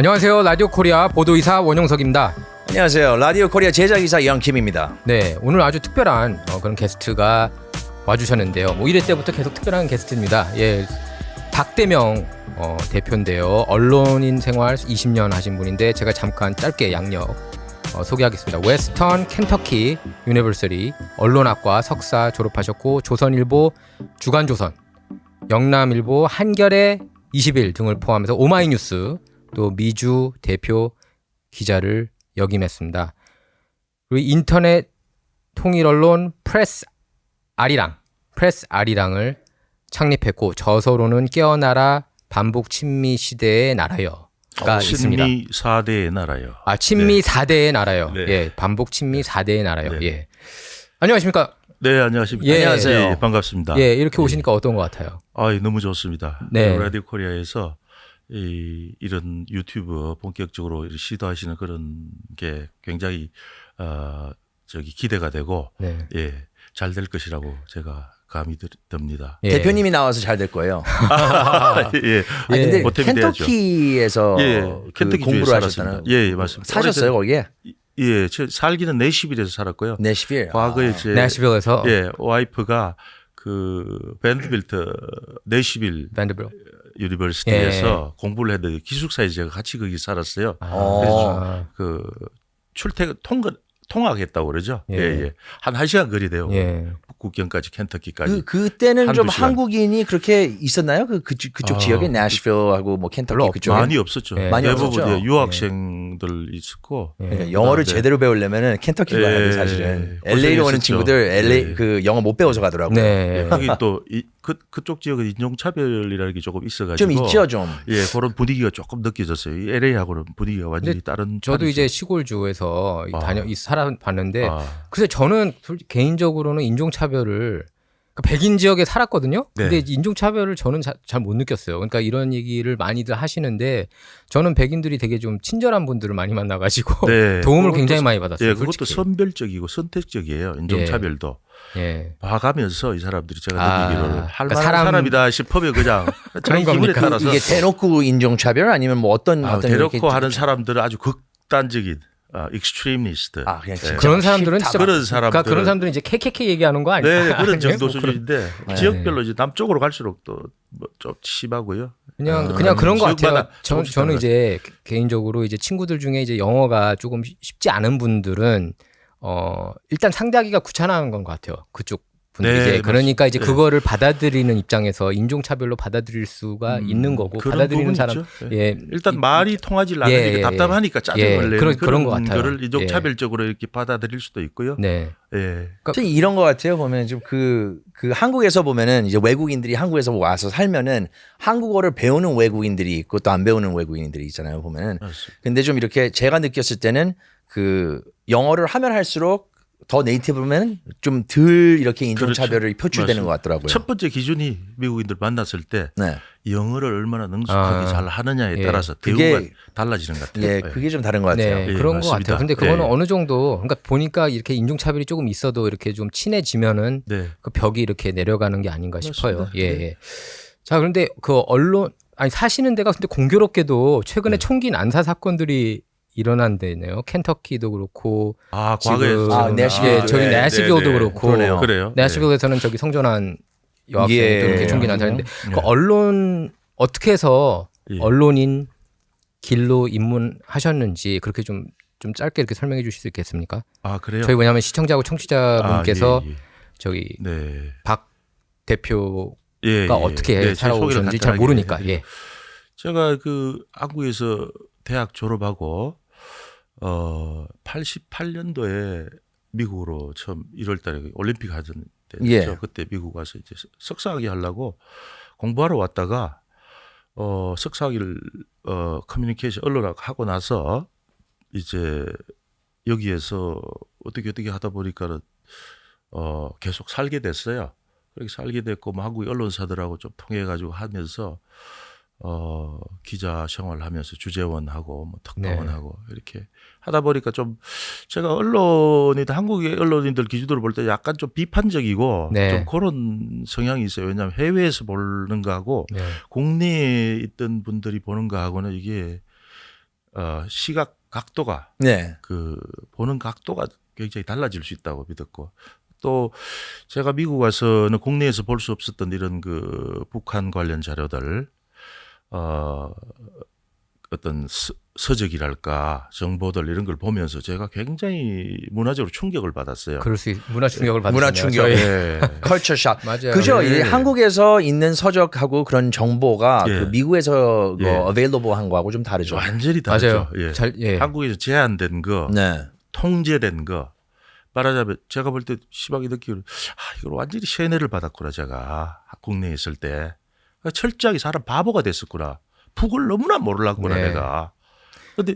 안녕하세요. 라디오 코리아 보도이사 원용석입니다. 안녕하세요. 라디오 코리아 제작이사 영킴입니다. 네, 오늘 아주 특별한 그런 게스트가 와주셨는데요. 뭐 1회 때부터 계속 특별한 게스트입니다. 예, 박대명 대표인데요. 언론인 생활 20년 하신 분인데 제가 잠깐 짧게 양력 소개하겠습니다. 웨스턴 켄터키 유니버시티 언론학과 석사 졸업하셨고 조선일보, 주간조선, 영남일보, 한겨레 20일 등을 포함해서 오마이뉴스 또 미주 대표 기자를 역임했습니다. 그리고 인터넷 통일 언론 프레스 아리랑을 창립했고 저서로는 깨어나라 반복 친미 시대의 나라여가 있습니다. 친미 4대의 나라요. 아, 친미 4대의 나라요. 네. 예, 반복 친미 4대의 나라요. 네. 예. 안녕하십니까? 네, 안녕하십니까? 예. 안녕하세요. 예, 반갑습니다. 예, 이렇게 오시니까 어떤 것 같아요? 아, 너무 좋습니다. 네. 라디오 코리아에서 이런 유튜브 본격적으로 시도하시는 그런 게 굉장히 기대가 되고 네. 예, 잘 될 것이라고 제가 감이 듭니다. 예. 대표님이 나와서 잘 될 거예요. 예. 아니, 근데 보탬이 돼야죠. 켄터키에서 켄터키 공부를 주에 하셨다는. 살았습니다. 예, 맞습니다. 사셨어요 거기에? 예, 저 살기는 내시빌에서 살았고요. 내시빌. 과거에 제 내시빌에서 와이프가 그 밴드빌트 내시빌 밴드빌. 유니버시티에서 공부를 했는데 기숙사에 제가 같이 거기 살았어요. 어. 그래서 그 출퇴근 통학했다고 그러죠. 예. 예. 한 1시간 거리 돼요. 예. 국경까지 켄터키까지. 그때는 좀 한두 시간. 한국인이 그렇게 있었나요? 그쪽 지역에 내시빌하고 뭐 켄터키 그쪽에 많이 없었죠. 예. 많이 대부분 없었죠. 유학생들 있었고. 예. 그러니까 영어를 네. 제대로 배우려면은 켄터키 가야 돼 사실은. LA로 오는 고생했었죠. 친구들 LA 예. 그 영어 못 배워서 가더라고요. 네. 예. 거기 또 그쪽 지역은 인종차별이라는 게 조금 있어가지고. 좀 있죠 좀. 예, 그런 분위기가 조금 느껴졌어요. 이 LA하고는 분위기가 완전히 다른. 저도 차이죠. 이제 시골주에서 살아봤는데 글쎄 저는 개인적으로는 인종차별을 백인 지역에 살았거든요. 근데 네. 인종차별을 저는 잘 못 느꼈어요. 그러니까 이런 얘기를 많이들 하시는데 저는 백인들이 되게 좀 친절한 분들을 많이 만나가지고 네. 도움을 그것도 굉장히 많이 받았어요. 예, 그것도 솔직히. 선별적이고 선택적이에요. 인종차별도. 예. 봐가면서 이 사람들이 제가 느끼기를 할 그러니까 만한 사람이다 싶으면 그냥 자기 기분에 겁니까? 따라서 이게 대놓고 인종차별 아니면 뭐 어떤 대놓고 이렇게 하는 사람들은 아주 극단적인 익스트리미스트. 그냥 진짜 그런 사람들은 진짜 그런 사람들. 그러니까 그런 사람들은 이제 KKK 얘기하는 거 아니에요? 네, 그런 정도 아니에요? 수준인데 네. 지역별로 이제 남쪽으로 갈수록 또 좀 심하고요. 그냥 그런 것 같아요. 지역마다 조금씩 저는 다른 이제 개인적으로 이제 친구들 중에 이제 영어가 조금 쉽지 않은 분들은 일단 상대하기가 귀찮은 건 것 같아요. 그쪽 분들이 네, 이제 그러니까 이제 네. 그거를 받아들이는 입장에서 인종차별로 받아들일 수가 있는 거고 그런 받아들이는 부분이 사람 있죠. 예 일단 말이 통하지 않으니까 예, 답답하니까 짜증을 내는 그런 것 같아요. 거를 인종차별적으로 이렇게 받아들일 수도 있고요. 네. 예. 좀 이런 것 같아요. 보면 좀 그 한국에서 보면은 이제 외국인들이 한국에서 와서 살면은 한국어를 배우는 외국인들이 있고 또 안 배우는 외국인들이 있잖아요. 보면은. 맞습니다. 근데 좀 이렇게 제가 느꼈을 때는 그 영어를 하면 할수록 더 네이티브면 좀 덜 이렇게 인종차별이 표출되는 맞습니다. 것 같더라고요. 첫 번째 기준이 미국인들 만났을 때 네. 영어를 얼마나 능숙하게 잘 하느냐에 예. 따라서 그게- 대우가 달라지는 것 같아요. 예, 그게 좀 다른 것 같아요. 네, 예, 그런 것 맞습니다. 같아요. 근데 그거는 예. 어느 정도 그러니까 보니까 이렇게 인종차별이 조금 있어도 이렇게 좀 친해지면은 네. 그 벽이 이렇게 내려가는 게 아닌가 싶어요. 맞습니다. 예, 네. 예. 자, 그런데 그 언론 아니 사시는 데가 근데 공교롭게도 최근에 총기 난사 사건들이 일어난데네요. 켄터키도 그렇고 과거에 지금 내시빌. 저기 네, 내시빌도 네, 네. 그렇고 그러네요. 그래요. 내시빌에서는 저기 성전환 여학생이 예. 또 이렇게 총기 난사했는데 네. 그 언론 어떻게 해서 예. 언론인 길로 입문하셨는지 그렇게 좀 짧게 이렇게 설명해 주실 수 있겠습니까? 그래요. 저희 왜냐하면 시청자하고 청취자분께서 예, 예. 저기 네. 박 대표가 예, 예. 어떻게 네, 제 살아오셨는지 소개를 잘 간단하게 모르니까 해드릴게요. 예. 제가 그 한국에서 대학 졸업하고 88년도에 미국으로 처음 1월달에 올림픽 하던 때죠. 예. 그때 미국 와서 이제 석사학위 하려고 공부하러 왔다가 석사학위를 커뮤니케이션 언론학 하고 나서 이제 여기에서 어떻게 하다 보니까는 계속 살게 됐어요. 그렇게 살게 됐고 뭐 한국 언론사들하고 좀 통해 가지고 하면서 기자 생활하면서 주재원하고 뭐 특파원하고 이렇게 하다 보니까 좀 제가 언론이든 한국의 언론인들 기준으로 볼 때 약간 좀 비판적이고 네. 좀 그런 성향이 있어요. 왜냐하면 해외에서 보는 거하고 네. 국내에 있던 분들이 보는 거하고는 이게 시각 각도가 네. 그 보는 각도가 굉장히 달라질 수 있다고 믿었고 또 제가 미국 와서는 국내에서 볼 수 없었던 이런 그 북한 관련 자료들 어떤 서적이랄까 정보들 이런 걸 보면서 제가 굉장히 문화적으로 충격을 받았어요. 그럴 수 문화 충격을 받았네요. 문화 충격. 네. 컬처 샥. 맞아요. 그죠? 네. 이 한국에서 있는 서적하고 그런 정보가 예. 그 미국에서 예. available 한 거하고 좀 다르죠. 완전히 다르죠. 맞아요. 예. 잘 예. 한국에서 제한된 거, 네. 통제된 거. 말하자면 제가 볼 때 시박이 느끼기로 이걸 완전히 세뇌를 받았구나 제가 국내에 있을 때 철저하게 사람 바보가 됐었구나. 북을 너무나 모르려구나 네. 내가. 근데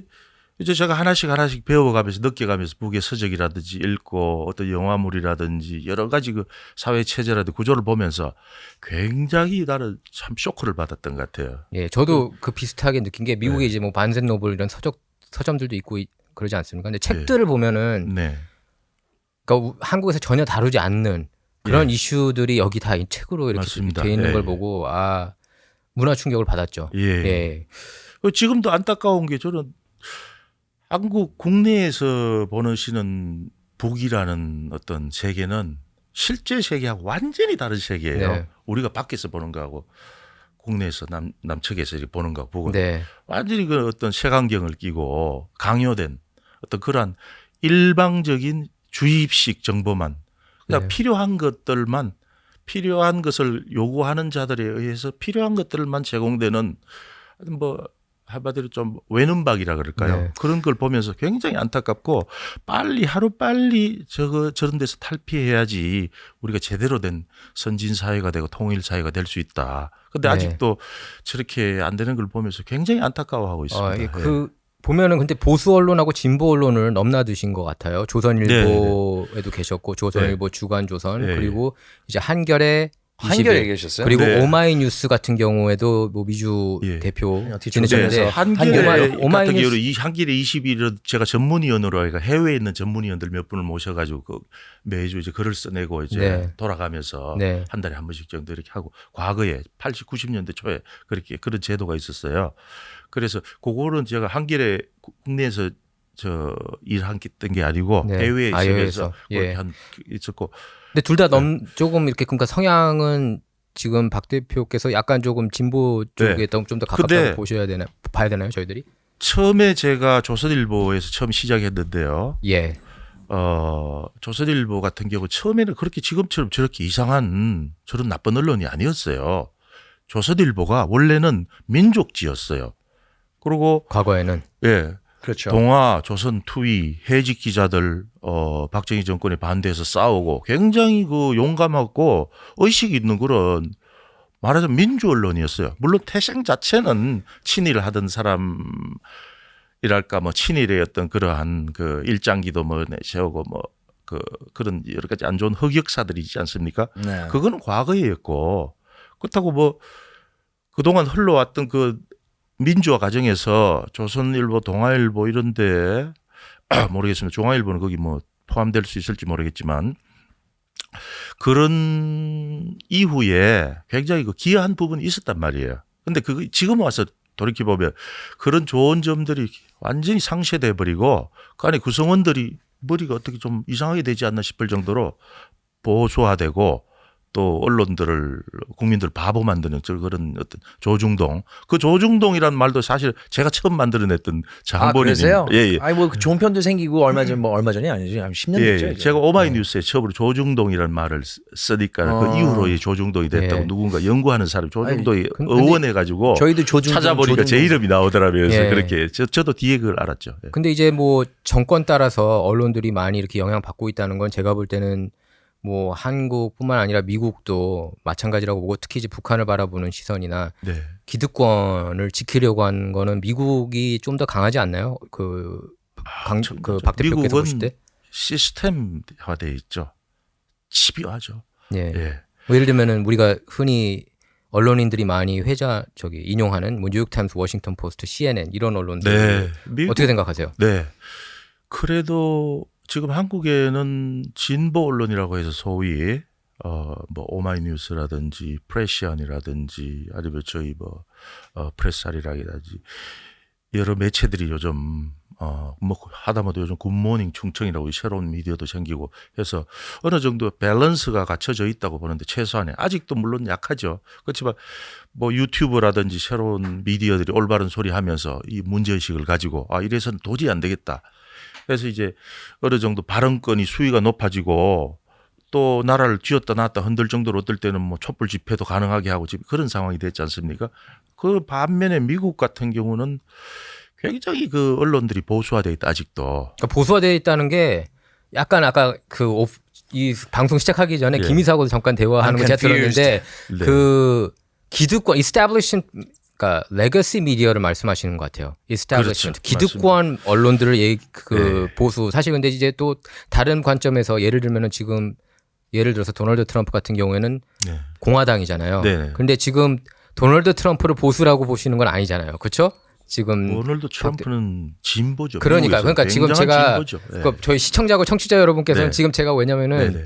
이제 제가 하나씩 배워가면서 느껴가면서 북의 서적이라든지 읽고 어떤 영화물이라든지 여러 가지 그 사회 체제라든지 구조를 보면서 굉장히 나는 참 쇼크를 받았던 것 같아요. 예, 저도 그 비슷하게 느낀 게 미국에 이제 뭐 반센 노블 이런 서점들도 있고 그러지 않습니까? 근데 책들을 보면은 네. 그러니까 한국에서 전혀 다루지 않는 그런 이슈들이 여기 다 이 책으로 이렇게 맞습니다. 돼 있는 예, 걸 예. 보고 문화 충격을 받았죠. 예. 예. 지금도 안타까운 게 저는 한국 국내에서 보시는 북이라는 어떤 세계는 실제 세계하고 완전히 다른 세계예요. 네. 우리가 밖에서 보는 거하고 국내에서 남측에서 이렇게 보는 거하고 북은 네. 완전히 그 어떤 색안경을 끼고 강요된 어떤 그러한 일방적인 주입식 정보만 그냥 네. 필요한 것들만 필요한 것을 요구하는 자들에 의해서 필요한 것들만 제공되는 뭐 한마디로 좀 외눈박이라 그럴까요? 네. 그런 걸 보면서 굉장히 안타깝고 하루빨리 저런 데서 탈피해야지 우리가 제대로 된 선진 사회가 되고 통일 사회가 될 수 있다. 근데 네. 아직도 저렇게 안 되는 걸 보면서 굉장히 안타까워하고 있습니다. 예, 그 보면은 근데 보수 언론하고 진보 언론을 넘나드신 것 같아요. 조선일보에도 계셨고 조선일보, 주간조선 네. 그리고 이제 한겨레, 한겨레 21, 계셨어요? 그리고 네. 오마이뉴스 같은 경우에도 뭐 미주 예. 대표 어떻게 지내셨는데 네. 한겨레 같은 오마이뉴스 경우는 이 한겨레 21을 제가 전문위원으로 하니까 해외에 있는 전문위원들 몇 분을 모셔가지고 그 매주 이제 글을 써내고 이제 네. 돌아가면서 네. 한 달에 한 번씩 정도 이렇게 하고 과거에 80, 90년대 초에 그렇게 그런 제도가 있었어요. 그래서 그거는 제가 한겨레 국내에서 일했던 게 아니고 네. 해외에 있으면서 해외에서. 그렇게 예. 있었고 근데 둘 다 조금 이렇게 그러니까 성향은 지금 박 대표께서 약간 조금 진보 쪽에 네. 좀 더 가깝다고 근데 봐야 되나요, 저희들이? 처음에 제가 조선일보에서 처음 시작했는데요. 예. 조선일보 같은 경우 처음에는 그렇게 지금처럼 저렇게 이상한 저런 나쁜 언론이 아니었어요. 조선일보가 원래는 민족지였어요. 그리고 과거에는 예, 그렇죠. 동아, 조선 투위, 해직 기자들 박정희 정권에 반대해서 싸우고 굉장히 그 용감하고 의식 있는 그런 말하자면 민주 언론이었어요. 물론 태생 자체는 친일을 하던 사람이랄까 뭐 친일의 어떤 그러한 그 일장기도 뭐 세우고 뭐 그런 여러 가지 안 좋은 흑역사들이 있지 않습니까? 네. 그거는 과거였고 그렇다고 뭐 그동안 흘러왔던 그 민주화 과정에서 조선일보, 동아일보 이런데 모르겠습니다. 중앙일보는 거기 뭐 포함될 수 있을지 모르겠지만 그런 이후에 굉장히 그 기여한 부분이 있었단 말이에요. 근데 그거 지금 와서 돌이켜 보면 그런 좋은 점들이 완전히 상쇄돼 버리고 그 안에 구성원들이 머리가 어떻게 좀 이상하게 되지 않나 싶을 정도로 보수화되고 또 언론들을 국민들 바보 만드는 그런 어떤 조중동 그 조중동이라는 말도 사실 제가 처음 만들어냈던 장본인이 그러세요? 예. 아니 뭐 좋은 편도 생기고 얼마 전이 아니죠. 한 10년 예, 됐죠. 이제. 제가 오마이뉴스에 처음으로 조중동이라는 말을 쓰니까 그 이후로 이 조중동이 됐다고 예. 누군가 연구하는 사람이 조중동이 근데 의원해가지고 저희도 조중동 찾아보니까 제 이름이 나오더라고요. 그래서 예. 그렇게 저도 뒤에 그걸 알았죠. 예. 근데 이제 뭐 정권 따라서 언론들이 많이 이렇게 영향 받고 있다는 건 제가 볼 때는 뭐 한국뿐만 아니라 미국도 마찬가지라고 보고 특히 이제 북한을 바라보는 시선이나 네. 기득권을 지키려고 하는 거는 미국이 좀 더 강하지 않나요? 박 대표께서 미국은 보실 때? 시스템화돼 있죠. 집요하죠. 예. 예. 뭐 예를 들면은 우리가 흔히 언론인들이 많이 인용하는 뭐 뉴욕타임스, 워싱턴 포스트, CNN 이런 언론들 네. 미국, 어떻게 생각하세요? 네. 그래도 지금 한국에는 진보 언론이라고 해서 소위 뭐 오마이뉴스라든지 프레시안이라든지 아니면 저희 뭐 프레스알이라든지 여러 매체들이 요즘 뭐 하다못해 요즘 굿모닝 충청이라고 새로운 미디어도 생기고 해서 어느 정도 밸런스가 갖춰져 있다고 보는데 최소한의 아직도 물론 약하죠. 그렇지만 뭐 유튜브라든지 새로운 미디어들이 올바른 소리 하면서 이 문제의식을 가지고 이래서는 도저히 안 되겠다. 그래서 이제 어느 정도 발언권이 수위가 높아지고 또 나라를 쥐었다 놨다 흔들 정도로 어떨 때는 뭐 촛불 집회도 가능하게 하고 지금 그런 상황이 됐지 않습니까? 그 반면에 미국 같은 경우는 굉장히 그 언론들이 보수화돼 있다 아직도. 그러니까 보수화되어 있다는 게 약간 아까 이 방송 시작하기 전에 예. 김희사하고도 잠깐 대화하는 거 제가 들었는데 네. 그 기득권 이스태블리시먼트 그러니까 레거시 미디어를 말씀하시는 것 같아요. 이스태블리시먼트 그렇죠. 기득권 언론들을 네. 보수 사실 근데 이제 또 다른 관점에서 예를 들면은 지금 예를 들어서 도널드 트럼프 같은 경우에는 네. 공화당이잖아요. 네. 그런데 지금 도널드 트럼프를 보수라고 보시는 건 아니잖아요. 그렇죠? 지금 도널드 트럼프는 진보죠. 그러니까 미국에서 지금 굉장한 제가 진보죠. 네. 그러니까 저희 시청자고 청취자 여러분께서는 네. 지금 제가 왜냐면은 네네.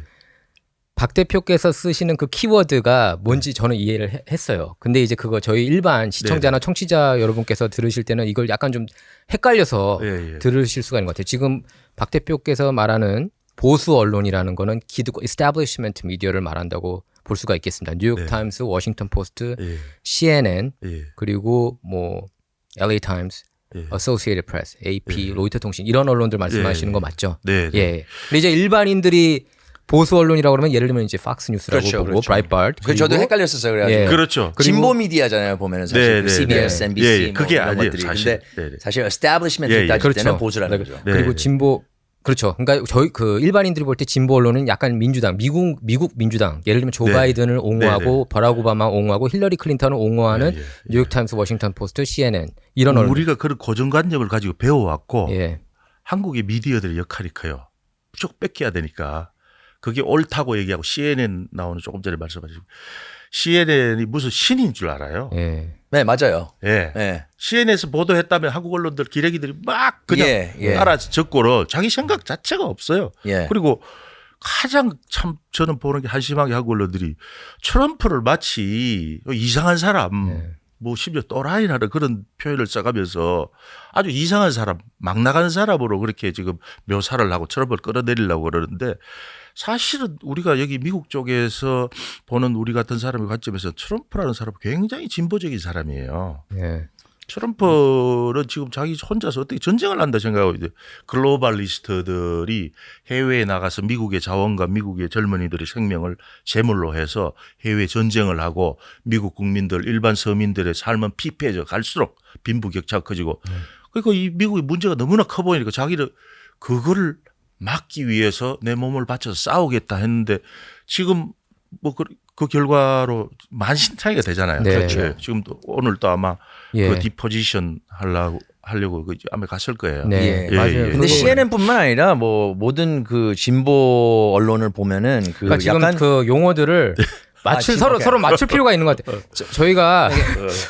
박 대표께서 쓰시는 그 키워드가 뭔지 저는 이해를 했어요. 근데 이제 그거 저희 일반 시청자나 청취자 여러분께서 들으실 때는 이걸 약간 좀 헷갈려서 예. 들으실 수가 있는 것 같아요. 지금 박 대표께서 말하는 보수 언론이라는 거는 기득권 이스태블리시먼트 미디어를 말한다고 볼 수가 있겠습니다. 뉴욕 네. 타임스, 워싱턴 포스트, 예. CNN 예. 그리고 뭐 LA 타임스, 예. Associated Press, AP, 예. 로이터 통신 이런 언론들 말씀하시는 예. 거 맞죠? 네. 예. 근데 이제 일반인들이 보수 언론이라고 그러면 예를 들면 이제 팍스 뉴스라고 그렇죠, 보고 그렇죠. 브라이트바트 그 저도 헷갈렸었어요. 그래가지고 예. 그렇죠. 그리고- 진보 미디어잖아요. 보면은 사실 네, CBS, 네. NBC 예, 뭐 그게 이런 아니에요, 것들이. 사실. 근데 네. 사실 에스태블리시먼트 예, 예. 따질 때는 그렇죠. 보수라는 네. 거죠. 네. 그리고 진보 그렇죠. 그러니까 저희 그 일반인들이 볼 때 진보 언론은 약간 민주당, 미국 민주당. 예를 들면 조 네. 바이든을 옹호하고 네, 버락 오바마 옹호하고 힐러리 클린턴을 옹호하는 예, 예. 뉴욕 타임스, 워싱턴 포스트, CNN 이런 언론. 우리가 그런 고정관념을 가지고 배워왔고 예. 한국의 미디어들의 역할이 커요. 무조건 뺏겨야 되니까. 그게 옳다고 얘기하고 CNN 나오는 조금 전에 말씀하신 CNN이 무슨 신인 줄 알아요. 예. 네, 맞아요. 예. 예. CNN에서 보도했다면 한국 언론들 기레기들이 막 그냥 예. 따라 적고를 자기 생각 자체가 없어요. 예. 그리고 가장 참 저는 보는 게 한심하게 한국 언론들이 트럼프를 마치 이상한 사람 예. 뭐 심지어 또라이라는 그런 표현을 써가면서 아주 이상한 사람 막 나가는 사람으로 그렇게 지금 묘사를 하고 트럼프를 끌어내리려고 그러는데 사실은 우리가 여기 미국 쪽에서 보는 우리 같은 사람의 관점에서 트럼프라는 사람은 굉장히 진보적인 사람이에요. 예. 트럼프는 지금 자기 혼자서 어떻게 전쟁을 한다 생각하고 이제 글로벌리스트들이 해외에 나가서 미국의 자원과 미국의 젊은이들의 생명을 제물로 해서 해외 전쟁을 하고 미국 국민들 일반 서민들의 삶은 피폐해져 갈수록 빈부격차가 커지고 그러니까 이 미국의 문제가 너무나 커 보이니까 자기를 그거를 막기 위해서 내 몸을 바쳐서 싸우겠다 했는데 지금 뭐 그 결과로 만신창이가 되잖아요. 네. 그렇죠. 지금 또 오늘 또 아마 예. 그 디포지션 하려고 그 아마 갔을 거예요. 네. 예. 맞아요. 예. 근데 그리고- CNN뿐만 아니라 뭐 모든 그 진보 언론을 보면은 그 그러니까 지금 약간 그 용어들을 맞출 지금 오케이. 서로 맞출 필요가 있는 것 같아요. 저희가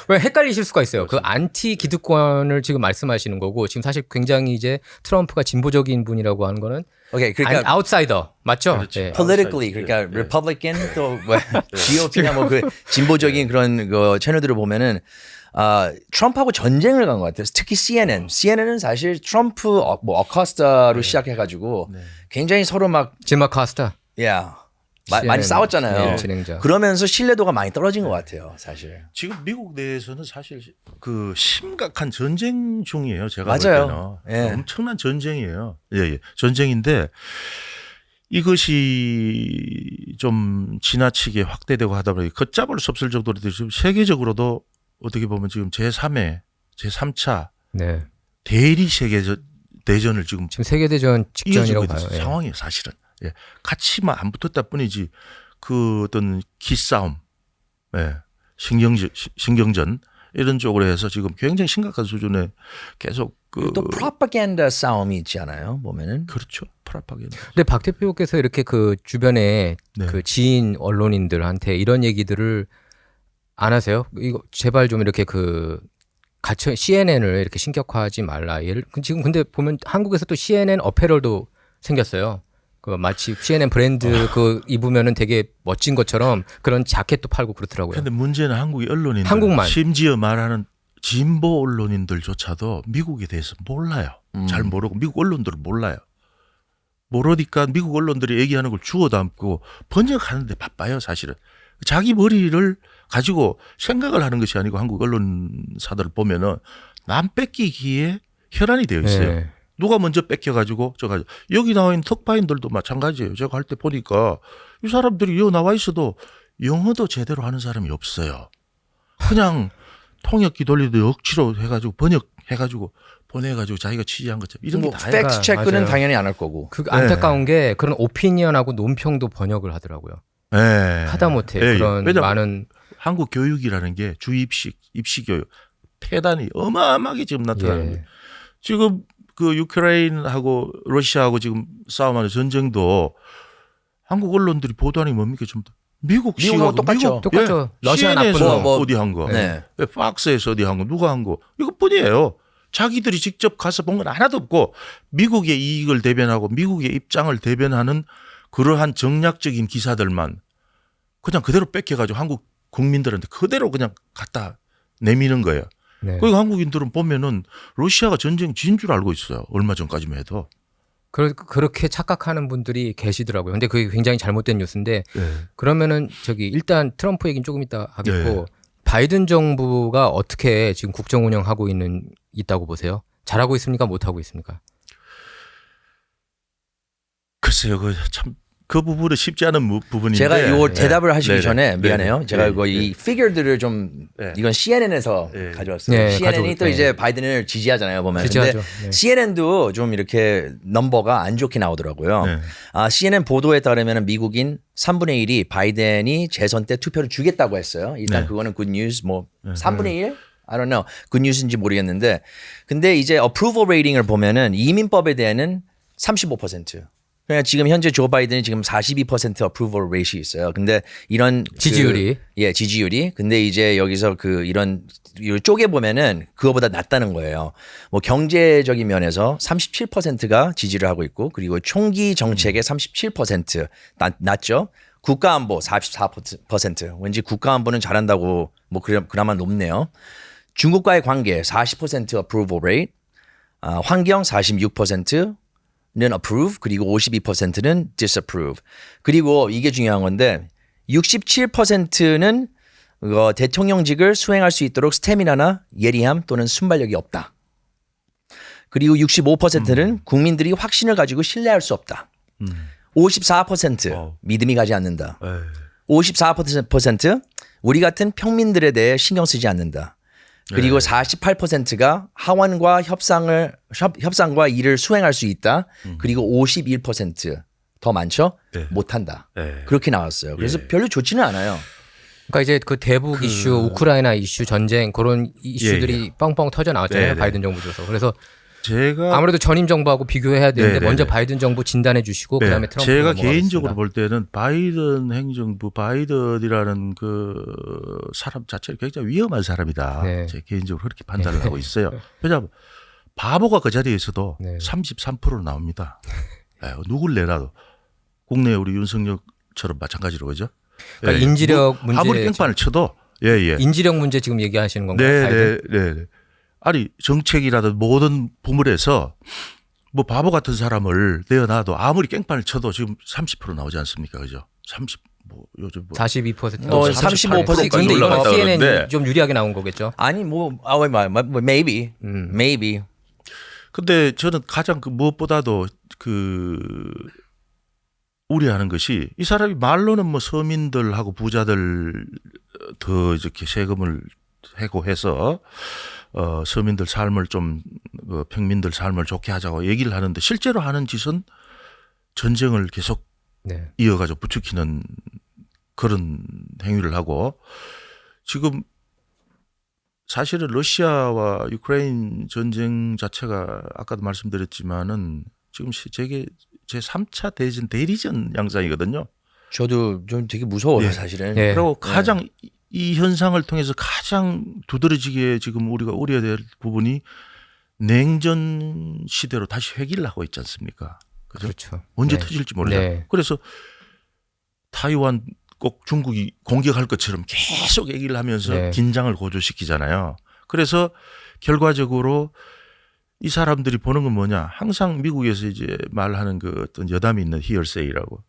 왜 헷갈리실 수가 있어요. 그 안티 기득권을 지금 말씀하시는 거고 지금 사실 굉장히 이제 트럼프가 진보적인 분이라고 하는 거는 오케이 그러니까 아웃사이더 맞죠? 그렇죠. 예. politically 그러니까 예. Republican 또 뭐 GOP나 뭐 그 진보적인 그런 그 채널들을 보면은 트럼프하고 전쟁을 간 것 같아요. 특히 CNN은 사실 트럼프 뭐 어커스타로 시작해가지고 굉장히 서로 막 지마 카스타 많이 CNN, 싸웠잖아요. 예, 진행자. 그러면서 신뢰도가 많이 떨어진 것 같아요, 사실. 지금 미국 내에서는 사실 그 심각한 전쟁 중이에요. 제가 맞아요. 볼 때는 예. 엄청난 전쟁이에요. 예. 전쟁인데 이것이 좀 지나치게 확대되고 하다 보니 걷잡을 수 없을 정도로 지금 세계적으로도 어떻게 보면 지금 제3차 네. 대리 세계 대전을 지금 지금 세계대전 직전이라고 이어지고 봐요. 있는 예. 상황이에요, 사실은. 예. 같이만 안 붙었다 뿐이지 그 어떤 기싸움, 예. 신경전 이런 쪽으로 해서 지금 굉장히 심각한 수준에 계속 또 프로파간다 싸움이 있지 않아요? 보면은. 그렇죠. 프라파겐다. 근데 박 대표께서 이렇게 그 주변에 네. 그 지인 언론인들한테 이런 얘기들을 안 하세요? 이거 제발 좀 이렇게 그 갇혀 CNN을 이렇게 신격화하지 말라. 지금 근데 보면 한국에서 또 CNN 어페럴도 생겼어요. 그 마치 CNN 브랜드 그 입으면은 되게 멋진 것처럼 그런 자켓도 팔고 그렇더라고요. 그런데 문제는 한국의 언론인들 한국만. 심지어 말하는 진보 언론인들조차도 미국에 대해서 몰라요. 잘 모르고 미국 언론들은 몰라요. 모르니까 미국 언론들이 얘기하는 걸 주워 담고 번역하는데 바빠요, 사실은. 자기 머리를 가지고 생각을 하는 것이 아니고 한국 언론사들을 보면은 남 뺏기기에 혈안이 되어 있어요. 네. 누가 먼저 뺏겨가지고 저가 여기 나와 있는 특파인들도 마찬가지예요. 제가 할 때 보니까 이 사람들이 여기 나와 있어도 영어도 제대로 하는 사람이 없어요. 그냥 통역기 돌리도 억지로 해가지고 번역해가지고 보내가지고 자기가 취재한 것처럼 이런 게 뭐 다예요. 팩트 체크는 맞아요. 당연히 안 할 거고. 그 안타까운 게 그런 오피니언하고 논평도 번역을 하더라고요. 네. 하다못해 네. 그런 왜냐면 많은 한국 교육이라는 게 주입식, 입시교육, 폐단이 어마어마하게 지금 나타나는 거예요. 지금 그 유크레인하고 러시아하고 지금 싸움하는 전쟁도 한국 언론들이 보도하는 게 뭡니까? 좀 미국하고 똑같죠. 똑같죠. 러시아 나쁜 CNN에서 거. 어디 한 거, 네. 팍스에서 어디 한 거, 누가 한 거 이것뿐이에요. 자기들이 직접 가서 본 건 하나도 없고 미국의 이익을 대변하고 미국의 입장을 대변하는 그러한 정략적인 기사들만 그냥 그대로 뺏겨가지고 한국 국민들한테 그대로 그냥 갖다 내미는 거예요. 네. 그 한국인들은 보면은 러시아가 전쟁 진 줄 알고 있어요. 얼마 전까지만 해도. 그렇게 착각하는 분들이 계시더라고요. 근데 그게 굉장히 잘못된 뉴스인데 네. 그러면은 저기 일단 트럼프 얘기는 조금 이따 하겠고 네. 바이든 정부가 어떻게 지금 국정 운영하고 있다고 보세요? 잘하고 있습니까? 못하고 있습니까? 글쎄요, 그 부분은 쉽지 않은 부분인데. 제가 이 네. 대답을 하시기 네네. 전에 미안해요. 네네. 제가 네네. 이 피겨들을 좀 네. 이건 CNN에서 네. 가져왔어요. 네, CNN이 또 네. 이제 바이든을 지지하잖아요, 보면. 지지하죠. 근데 네. CNN도 좀 이렇게 넘버가 안 좋게 나오더라고요. 네. CNN 보도에 따르면 미국인 3분의 1이 바이든이 재선 때 투표를 주겠다고 했어요. 일단 네. 그거는 굿 뉴스. 뭐 3분의 1? I don't know. 굿 뉴스인지 모르겠는데 근데 이제 approval rating을 보면은 이민법에 대해는 35%. 그냥 지금 현재 조 바이든이 지금 42% approval rate이 있어요. 근데 이런 지지율이. 지지율이. 근데 이제 여기서 이런 쪼개 보면은 그거보다 낮다는 거예요. 뭐 경제적인 면에서 37%가 지지를 하고 있고 그리고 총기 정책의 37% 낮죠. 국가안보 44%. 왠지 국가안보는 잘한다고 뭐 그나마 높네요. 중국과의 관계 40% approval rate. 환경 46%. 는 approve 그리고 52%는 disapprove. 그리고 이게 중요한 건데 67%는 대통령직을 수행할 수 있도록 스태미나나 예리함 또는 순발력이 없다. 그리고 65%는 국민들이 확신을 가지고 신뢰할 수 없다. 54% 믿음이 가지 않는다. 54% 우리 같은 평민들에 대해 신경 쓰지 않는다. 그리고 48%가 하원과 협상과 일을 수행할 수 있다. 그리고 51%더 많죠? 네. 못한다. 네. 그렇게 나왔어요. 그래서 별로 좋지는 않아요. 그러니까 이제 그 대북 이슈, 우크라이나 이슈, 전쟁 그런 이슈들이 뻥뻥 터져 나왔잖아요. 네네. 바이든 정부 들어서. 그래서 제가 아무래도 전임 정부하고 비교해야 되는데 네네네. 먼저 바이든 정부 진단해 주시고 그다음에 트럼프 제가 개인적으로 볼 때는 바이든 행정부 바이든이라는 그 사람 자체가 굉장히 위험한 사람이다. 네. 제 개인적으로 그렇게 판단을 하고 있어요. 왜냐하면 바보가 그 자리에 있어도 네. 33% 나옵니다. 누굴 내놔도 국내 우리 윤석열처럼 마찬가지로 그죠? 그러니까 인지력 문제 아무리 깽판을 쳐도 예. 인지력 문제 지금 얘기하시는 건가요? 바이든? 네. 아니 정책이라든 모든 부문에서 뭐 바보 같은 사람을 내어놔도 아무리 깽판을 쳐도 지금 30% 나오지 않습니까, 그죠? 30 뭐 요즘 뭐 42%. 35% 근데 까지 이건 올라갔다 CNN이 그러는데. 좀 유리하게 나온 거겠죠. 아니 maybe. maybe. 근데 저는 가장 무엇보다도 우려하는 것이 이 사람이 말로는 뭐 서민들하고 부자들 더 이렇게 세금을 해고해서 서민들 삶을 좀 평민들 삶을 좋게 하자고 얘기를 하는데 실제로 하는 짓은 전쟁을 계속 네. 이어가지고 부추기는 그런 행위를 하고 지금 사실은 러시아와 유크레인 전쟁 자체가 아까도 말씀드렸지만은 지금 제 3차 대리전 양상이거든요. 저도 좀 되게 무서워요, 네. 사실은. 네. 그리고 가장 이 현상을 통해서 가장 두드러지게 지금 우리가 우려해야 될 부분이 냉전 시대로 다시 회귀를 하고 있지 않습니까? 그죠? 그렇죠. 언제 네. 터질지 모르잖아요. 네. 그래서 타이완 꼭 중국이 공격할 것처럼 계속 얘기를 하면서 네. 긴장을 고조시키잖아요. 그래서 결과적으로 이 사람들이 보는 건 뭐냐? 항상 미국에서 이제 말하는 그 어떤 여담이 있는 히어세이라고.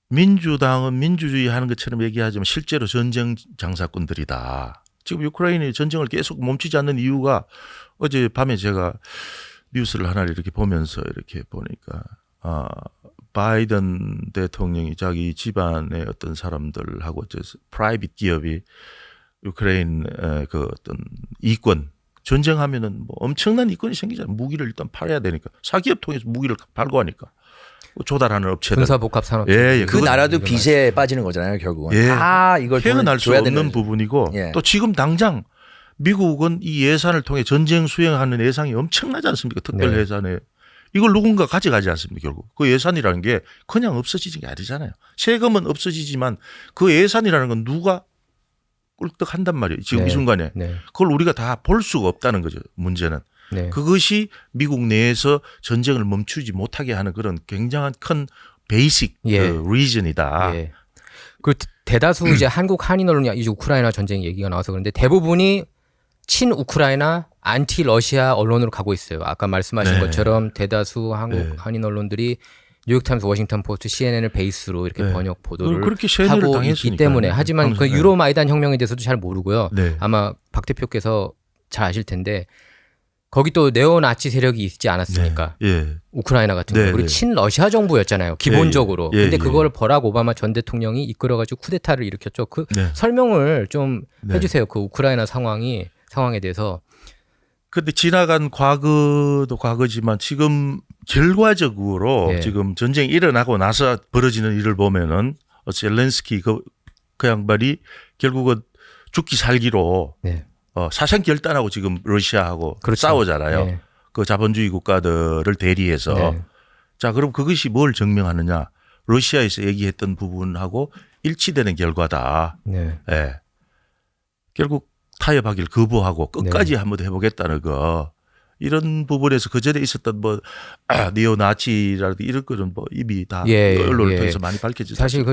민주당은 민주주의 하는 것처럼 얘기하지만 실제로 전쟁 장사꾼들이다. 지금 우크라이나의 전쟁을 계속 멈추지 않는 이유가 어제 밤에 제가 뉴스를 하나를 이렇게 보면서 이렇게 보니까 바이든 대통령이 자기 집안의 어떤 사람들하고 프라이빗 기업이 우크라이나 그 어떤 이권 전쟁하면은 뭐 엄청난 이권이 생기잖아요. 무기를 일단 팔아야 되니까 사기업 통해서 무기를 팔고 하니까 조달하는 업체들. 군사복합 산업. 그 그건 나라도 빚에 빠지는 거잖아요, 결국은. 예. 다 이걸 헤어날 수 줘야 없는 되는 부분이고 예. 또 지금 당장 미국은 이 예산을 통해 전쟁 수행하는 예산이 엄청나지 않습니까? 특별 네. 예산에. 이걸 누군가 가져가지 않습니까? 결국. 그 예산이라는 게 그냥 없어지는 게 아니잖아요. 세금은 없어지지만 그 예산이라는 건 누가 꿀떡한단 말이에요. 지금 네. 이 순간에. 네. 그걸 우리가 다 볼 수가 없다는 거죠. 문제는. 네. 그것이 미국 내에서 전쟁을 멈추지 못하게 하는 그런 굉장한 큰 베이직 예. 그 리전이다. 예. 그 대다수 이제 한국 한인 언론이 이제 우크라이나 전쟁 얘기가 나와서 그런데 대부분이 친 우크라이나 안티 러시아 언론으로 가고 있어요. 아까 말씀하신 네. 것처럼 대다수 한국 네. 한인 언론들이 뉴욕타임스, 워싱턴 포스트, CNN을 베이스로 이렇게 네. 번역 보도를 그렇게 세뇌를 하고 당했으니까요. 있기 때문에 하지만 그 항상. 유로 마이단 혁명에 대해서도 잘 모르고요. 네. 아마 박 대표께서 잘 아실 텐데 거기 또 네오나치 세력이 있지 않았습니까? 네. 예. 우크라이나 같은 네, 경우 그리고 네. 친러시아 정부였잖아요. 기본적으로. 예, 예, 근데 예. 그걸 버락 오바마 전 대통령이 이끌어가지고 쿠데타를 일으켰죠. 그 네. 설명을 좀 네. 해주세요. 그 우크라이나 상황에 대해서. 근데 지나간 과거도 과거지만 지금 결과적으로 예. 지금 전쟁이 일어나고 나서 벌어지는 일을 보면은 젤렌스키 그 양반이 결국은 죽기 살기로 네. 사생 결단하고 지금 러시아하고 그렇죠. 싸우잖아요. 네. 그 자본주의 국가들을 대리해서. 네. 자, 그럼 그것이 뭘 증명하느냐? 러시아에서 얘기했던 부분하고 일치되는 결과다. 네. 예. 결국 타협하기를 거부하고 끝까지 네. 한번 해보겠다는 거. 이런 부분에서 그 전에 있었던 뭐 니오나치라든지 이런 거는 뭐 이미 다 예, 언론을 예. 통해서 많이 밝혀지죠. 사실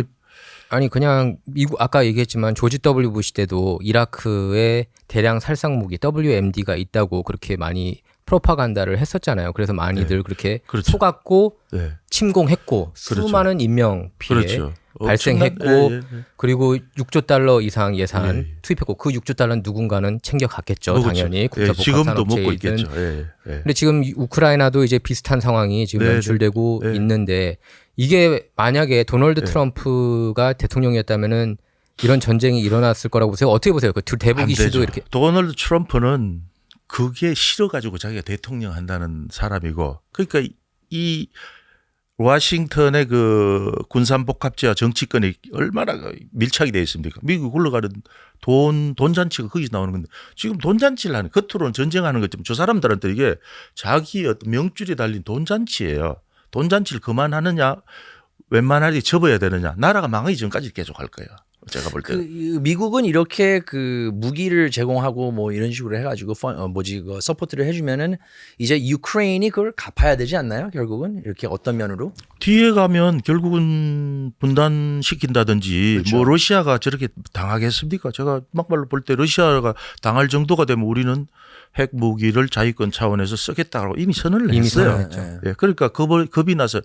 그냥 미국 아까 얘기했지만 조지 W 부시 때도 이라크에 대량 살상 무기 WMD가 있다고 그렇게 많이 프로파간다를 했었잖아요. 그래서 많이들 그렇게 그렇죠. 속았고 네. 침공했고 그렇죠. 수많은 인명 피해 그렇죠. 발생했고 엄청난- 예, 예. 그리고 6조 달러 이상 예산 예. 투입했고 그 6조 달러는 누군가는 챙겨갔겠죠. 그렇죠. 당연히 예, 국가복합 지금도 먹고 산업체이든. 있겠죠. 예, 예. 근데 지금 우크라이나도 이제 비슷한 상황이 지금 네, 연출되고 네. 있는데 이게 만약에 도널드 네. 트럼프가 대통령이었다면은 이런 전쟁이 일어났을 거라고 보세요. 어떻게 보세요? 그 대북 안 이슈도 되죠. 이렇게 도널드 트럼프는 그게 싫어가지고 자기가 대통령 한다는 사람이고, 그러니까 이 워싱턴의 그 군산복합제와 정치권이 얼마나 밀착이 되어 있습니까? 미국 굴러가는 돈 잔치가 거기서 나오는 건데 지금 돈 잔치를 하는, 겉으로는 전쟁하는 것처럼 저 사람들한테 이게 자기 어떤 명줄이 달린 돈 잔치예요. 돈 잔치를 그만하느냐, 웬만하게 접어야 되느냐, 나라가 망하기 전까지 계속 할 거예요. 제가 볼 때는. 그 미국은 이렇게 그 무기를 제공하고 뭐 이런 식으로 해가지고 그 서포트를 해주면은 이제 유크레인이 그걸 갚아야 되지 않나요? 결국은 이렇게 어떤 면으로? 뒤에 가면 결국은 분단시킨다든지 그렇죠. 뭐 러시아가 저렇게 당하겠습니까? 제가 막말로 볼 때 러시아가 당할 정도가 되면 우리는 핵 무기를 자위권 차원에서 쓰겠다고 이미 선언을 이미 했어요. 선언했죠. 예, 그러니까 겁이 나서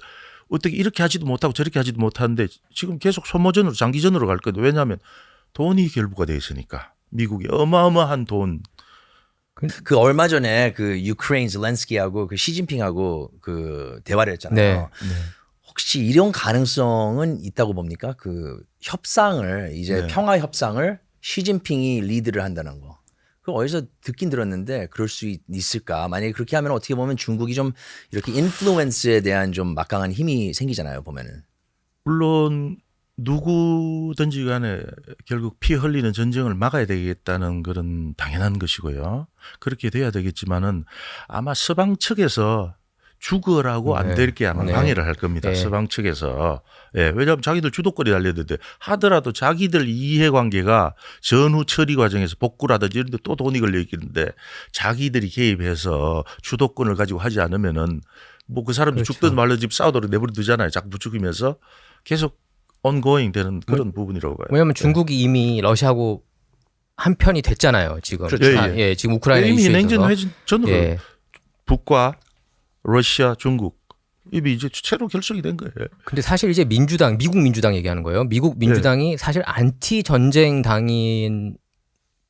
어떻게 이렇게 하지도 못하고 저렇게 하지도 못하는데 지금 계속 소모전으로 장기전으로 갈 거예요. 왜냐하면 돈이 결부가 돼 있으니까. 미국이 어마어마한 돈. 그 얼마 전에 그 유크레인 젤렌스키하고 그 시진핑하고 그 대화를 했잖아요. 네. 혹시 이런 가능성은 있다고 봅니까? 그 협상을 이제 네. 평화 협상을 시진핑이 리드를 한다는 거. 그 어디서 듣긴 들었는데 그럴 수 있을까? 만약에 그렇게 하면 어떻게 보면 중국이 좀 이렇게 인플루언스에 대한 좀 막강한 힘이 생기잖아요, 보면은. 물론 누구든지 간에 결국 피 흘리는 전쟁을 막아야 되겠다는 그런 당연한 것이고요. 그렇게 돼야 되겠지만은 아마 서방 측에서 죽어라고 안 네. 될게 아마 네. 방해를 할 겁니다. 네. 서방 측에서. 예, 왜냐하면 자기들 주도권이 달려있는데 하더라도 자기들 이해관계가 전후 처리 과정에서 복구라든지 이런 데 또 돈이 걸려 있겠는데 자기들이 개입해서 주도권을 가지고 하지 않으면은 뭐 그 사람들 그렇죠. 죽든 말든지 싸우도록 내버려 두잖아요. 자꾸 부추기면서 계속 ongoing 되는 그런 부분이라고 봐요. 왜냐하면 중국이 이미 러시아하고 한 편이 됐잖아요. 지금. 그렇죠. 예, 지금 우크라이나 이미 이슈에 냉전 있어서. 회진 전으로 예. 북과 러시아, 중국 이미 이제 새로 결정이 된 거예요. 근데 사실 이제 민주당, 미국 민주당 얘기하는 거예요. 미국 민주당이 사실 안티 전쟁 당인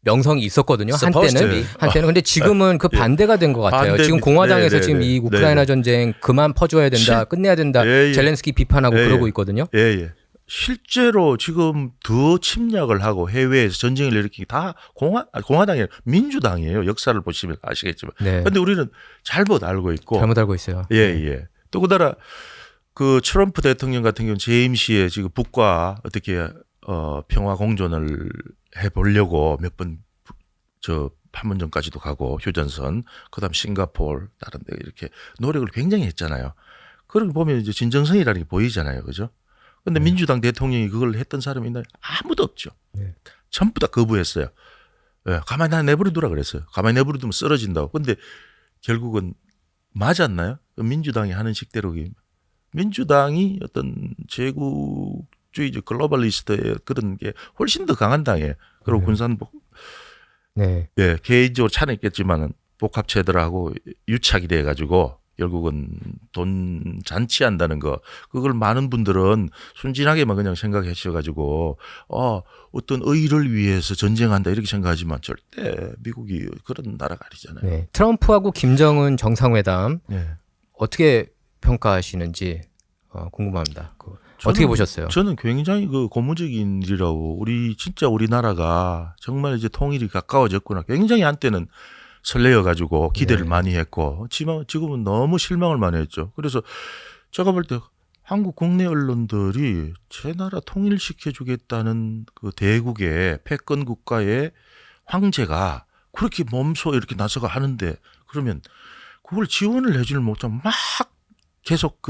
명성이 있었거든요. Supposed to 한때는. be. 한때는. 근데 지금은 그 반대가 된 것 같아요. 반대, 지금 공화당에서 네, 지금 네, 이 네, 우크라이나 네. 전쟁 그만 퍼줘야 된다, 끝내야 된다. 예, 예. 젤렌스키 비판하고 예, 그러고 예. 있거든요. 예, 예. 실제로 지금 더 침략을 하고 해외에서 전쟁을 일으키기 다 공화당이 아니라 민주당이에요. 역사를 보시면 아시겠지만. 네. 근데 우리는 잘못 알고 있고. 잘못 알고 있어요. 예, 예. 또 그다라 그 트럼프 대통령 같은 경우는 재임 시에 지금 북과 어떻게 평화 공존을 해 보려고 몇 번 저 판문점까지도 가고 휴전선, 그다음 싱가포르 다른 데 이렇게 노력을 굉장히 했잖아요. 그런 거 보면 이제 진정성이라는 게 보이잖아요. 그죠? 근데 민주당 대통령이 그걸 했던 사람이 있나요? 아무도 없죠. 네. 전부 다 거부했어요. 예, 가만히 나 내버려두라 그랬어요. 가만히 내버려두면 쓰러진다고. 근데 결국은 맞았나요? 민주당이 하는 식대로 민주당이 어떤 제국주의적 글로벌리스트의 그런 게 훨씬 더 강한 당이에요. 그리고 군산복 네. 예, 개인적으로 차는 있겠지만은 복합체들하고 유착이 돼 가지고 결국은 돈 잔치한다는 거 그걸 많은 분들은 순진하게만 그냥 생각해 주셔 가지고 어떤 의를 위해서 전쟁한다 이렇게 생각하지만 절대 미국이 그런 나라가 아니잖아요. 네. 트럼프하고 김정은 정상회담 예. 어떻게 평가하시는지 궁금합니다. 어떻게 보셨어요? 저는 굉장히 그 고무적인 일이라고 진짜 우리나라가 정말 이제 통일이 가까워졌구나. 굉장히 한때는 설레어 가지고 기대를 네. 많이 했고 지금은 너무 실망을 많이 했죠. 그래서 제가 볼 때 한국 국내 언론들이 제 나라 통일시켜 주겠다는 그 대국의 패권 국가의 황제가 그렇게 몸소 이렇게 나서가 하는데 그러면 그걸 지원을 해주질 못하면 막 계속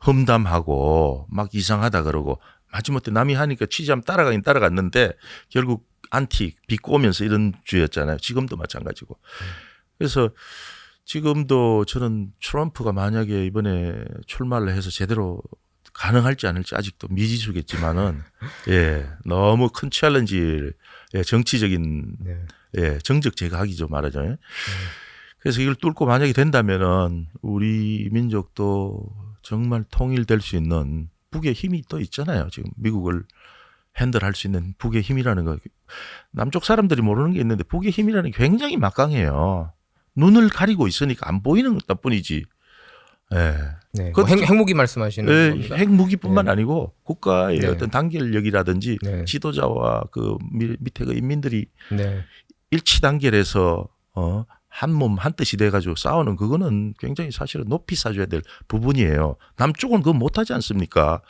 험담하고 막 이상하다 그러고 마지못해 남이 하니까 취지하면 따라가긴 따라갔는데 결국 비꼬 오면서 이런 주였잖아요. 지금도 마찬가지고. 그래서 지금도 저는 트럼프가 만약에 이번에 출마를 해서 제대로 가능할지 않을지 아직도 미지수겠지만은 예, 너무 큰 챌린지 정치적인 정적 제각이죠 말하자면. 그래서 이걸 뚫고 만약에 된다면은 우리 민족도 정말 통일될 수 있는 북의 힘이 또 있잖아요. 지금 미국을 핸들할 수 있는 북의 힘이라는 거. 남쪽 사람들이 모르는 게 있는데 북의 힘이라는 게 굉장히 막강해요. 눈을 가리고 있으니까 안 보이는 것뿐이지. 예. 네. 그- 핵무기 말씀하시는 예, 겁니다. 핵무기뿐만 아니고 국가의 네. 어떤 단결력이라든지 네. 지도자와 그 밑에 그 인민들이 네. 일치 단결해서 한 몸 한 뜻이 돼가지고 싸우는 그거는 굉장히 사실은 높이 사줘야 될 부분이에요. 남쪽은 그거 못하지 않습니까?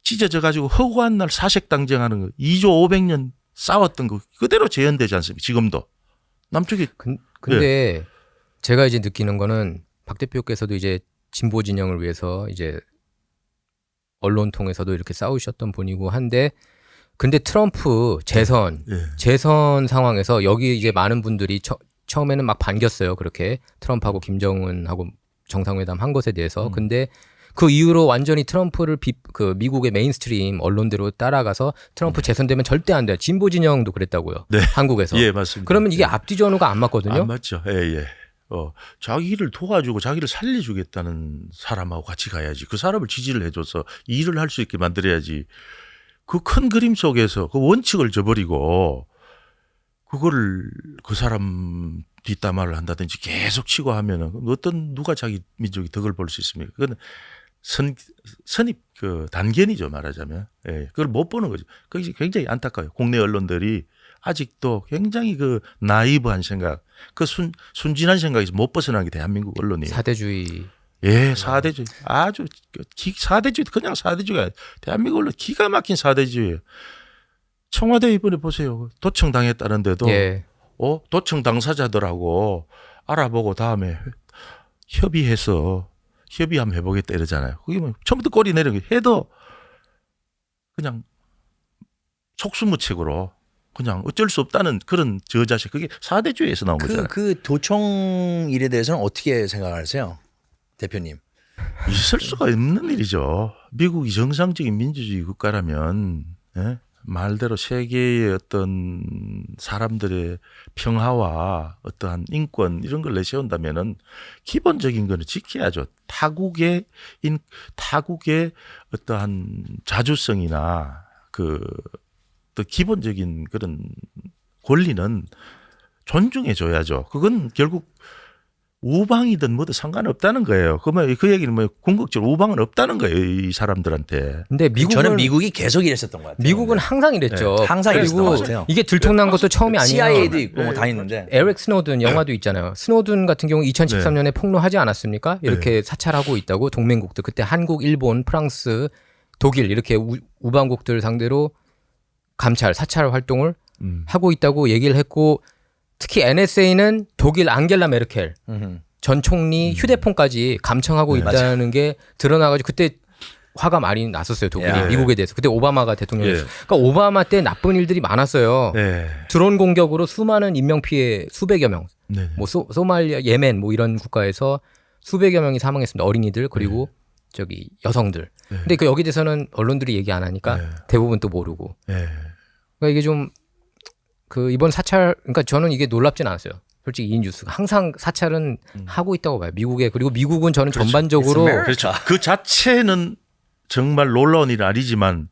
찢어져가지고 허구한 날 사색당쟁하는 거 2조 500년 싸웠던 거 그대로 재현되지 않습니까? 지금도 남쪽이 근데 제가 이제 느끼는 거는 박 대표께서도 이제 진보 진영을 위해서 이제 언론 통해서도 이렇게 싸우셨던 분이고 한데 근데 트럼프 재선 상황에서 여기 이제 많은 분들이 처음에는 막 반겼어요. 그렇게 트럼프하고 김정은하고 정상회담 한 것에 대해서. 근데 그 이후로 완전히 트럼프를 그 미국의 메인스트림 언론대로 따라가서 트럼프 재선되면 절대 안 돼. 진보 진영도 그랬다고요. 네. 한국에서. 예, 맞습니다. 그러면 이게 앞뒤 전후가 안 맞거든요. 안 맞죠. 예, 예. 자기를 도와주고 자기를 살려주겠다는 사람하고 같이 가야지. 그 사람을 지지를 해줘서 일을 할 수 있게 만들어야지. 그 큰 그림 속에서 그 원칙을 저버리고 그거를 그 사람 뒷담화를 한다든지 계속 치고 하면은 누가 자기 민족이 덕을 볼 수 있습니까? 그건 선입 그 단견이죠 말하자면. 예, 그걸 못 보는 거죠. 그게 굉장히 안타까워요. 국내 언론들이 아직도 굉장히 그 나이브한 생각, 그 순진한 생각에서 못 벗어난 게 대한민국 언론이에요. 사대주의. 예, 사대주의. 아주 사대주의 그냥 사대주의가 아니라 대한민국 언론 기가 막힌 사대주의예요. 청와대 이번에 보세요. 도청 당했다는데도 예. 도청 당사자들하고 알아보고 다음에 협의하면 해보겠다 이러잖아요. 그게 뭐 처음부터 꼬리 내린 게 해도 그냥 속수무책으로 그냥 어쩔 수 없다는 그런 저자식 그게 사대주의에서 나온 거잖아요. 그 도청 일에 대해서는 어떻게 생각하세요, 대표님? 있을 수가 없는 일이죠. 미국이 정상적인 민주주의 국가라면 말대로 세계의 어떤 사람들의 평화와 어떠한 인권 이런 걸 내세운다면은 기본적인 거는 지켜야죠. 타국의 어떠한 자주성이나 또 기본적인 그런 권리는 존중해 줘야죠. 그건 결국 우방이든 뭐든 상관없다는 거예요. 그러면 그 얘기는 뭐 궁극적으로 우방은 없다는 거예요, 이 사람들한테. 근데 미국은 저는 미국이 계속 이랬었던 것 같아요. 미국은 항상 이랬죠. 네, 항상 이랬던 그리고 것 같아요. 이게 들통난 것도 처음이 아니에요. CIA도 있고 뭐 다 있는데. 에릭 스노든 영화도 있잖아요. 스노든 같은 경우 2013년에 폭로하지 않았습니까? 이렇게 사찰하고 있다고 동맹국들 그때 한국, 일본, 프랑스, 독일 이렇게 우방국들 상대로 감찰, 사찰 활동을 하고 있다고 얘기를 했고 특히 NSA는 독일 앙겔라 메르켈 전 총리 휴대폰까지 감청하고 있다는 게 드러나가지고 그때 화가 많이 났었어요. 독일이 예. 미국에 대해서. 그때 오바마가 대통령이었어요. 예. 그러니까 오바마 때 나쁜 일들이 많았어요. 네. 드론 공격으로 수많은 인명 피해 수백여 명. 네. 뭐 소말리아, 예멘 뭐 이런 국가에서 수백여 명이 사망했습니다. 어린이들 그리고 저기 여성들. 근데 그 여기 대해서는 언론들이 얘기 안 하니까 네. 대부분 또 모르고. 네. 그러니까 이게 좀 그 이번 사찰 그러니까 저는 이게 놀랍진 않았어요. 솔직히 이 뉴스가 항상 사찰은 하고 있다고 봐요. 미국에 그리고 미국은 저는 전반적으로 그렇죠. 그 자체는 정말 놀라운 일은 아니지만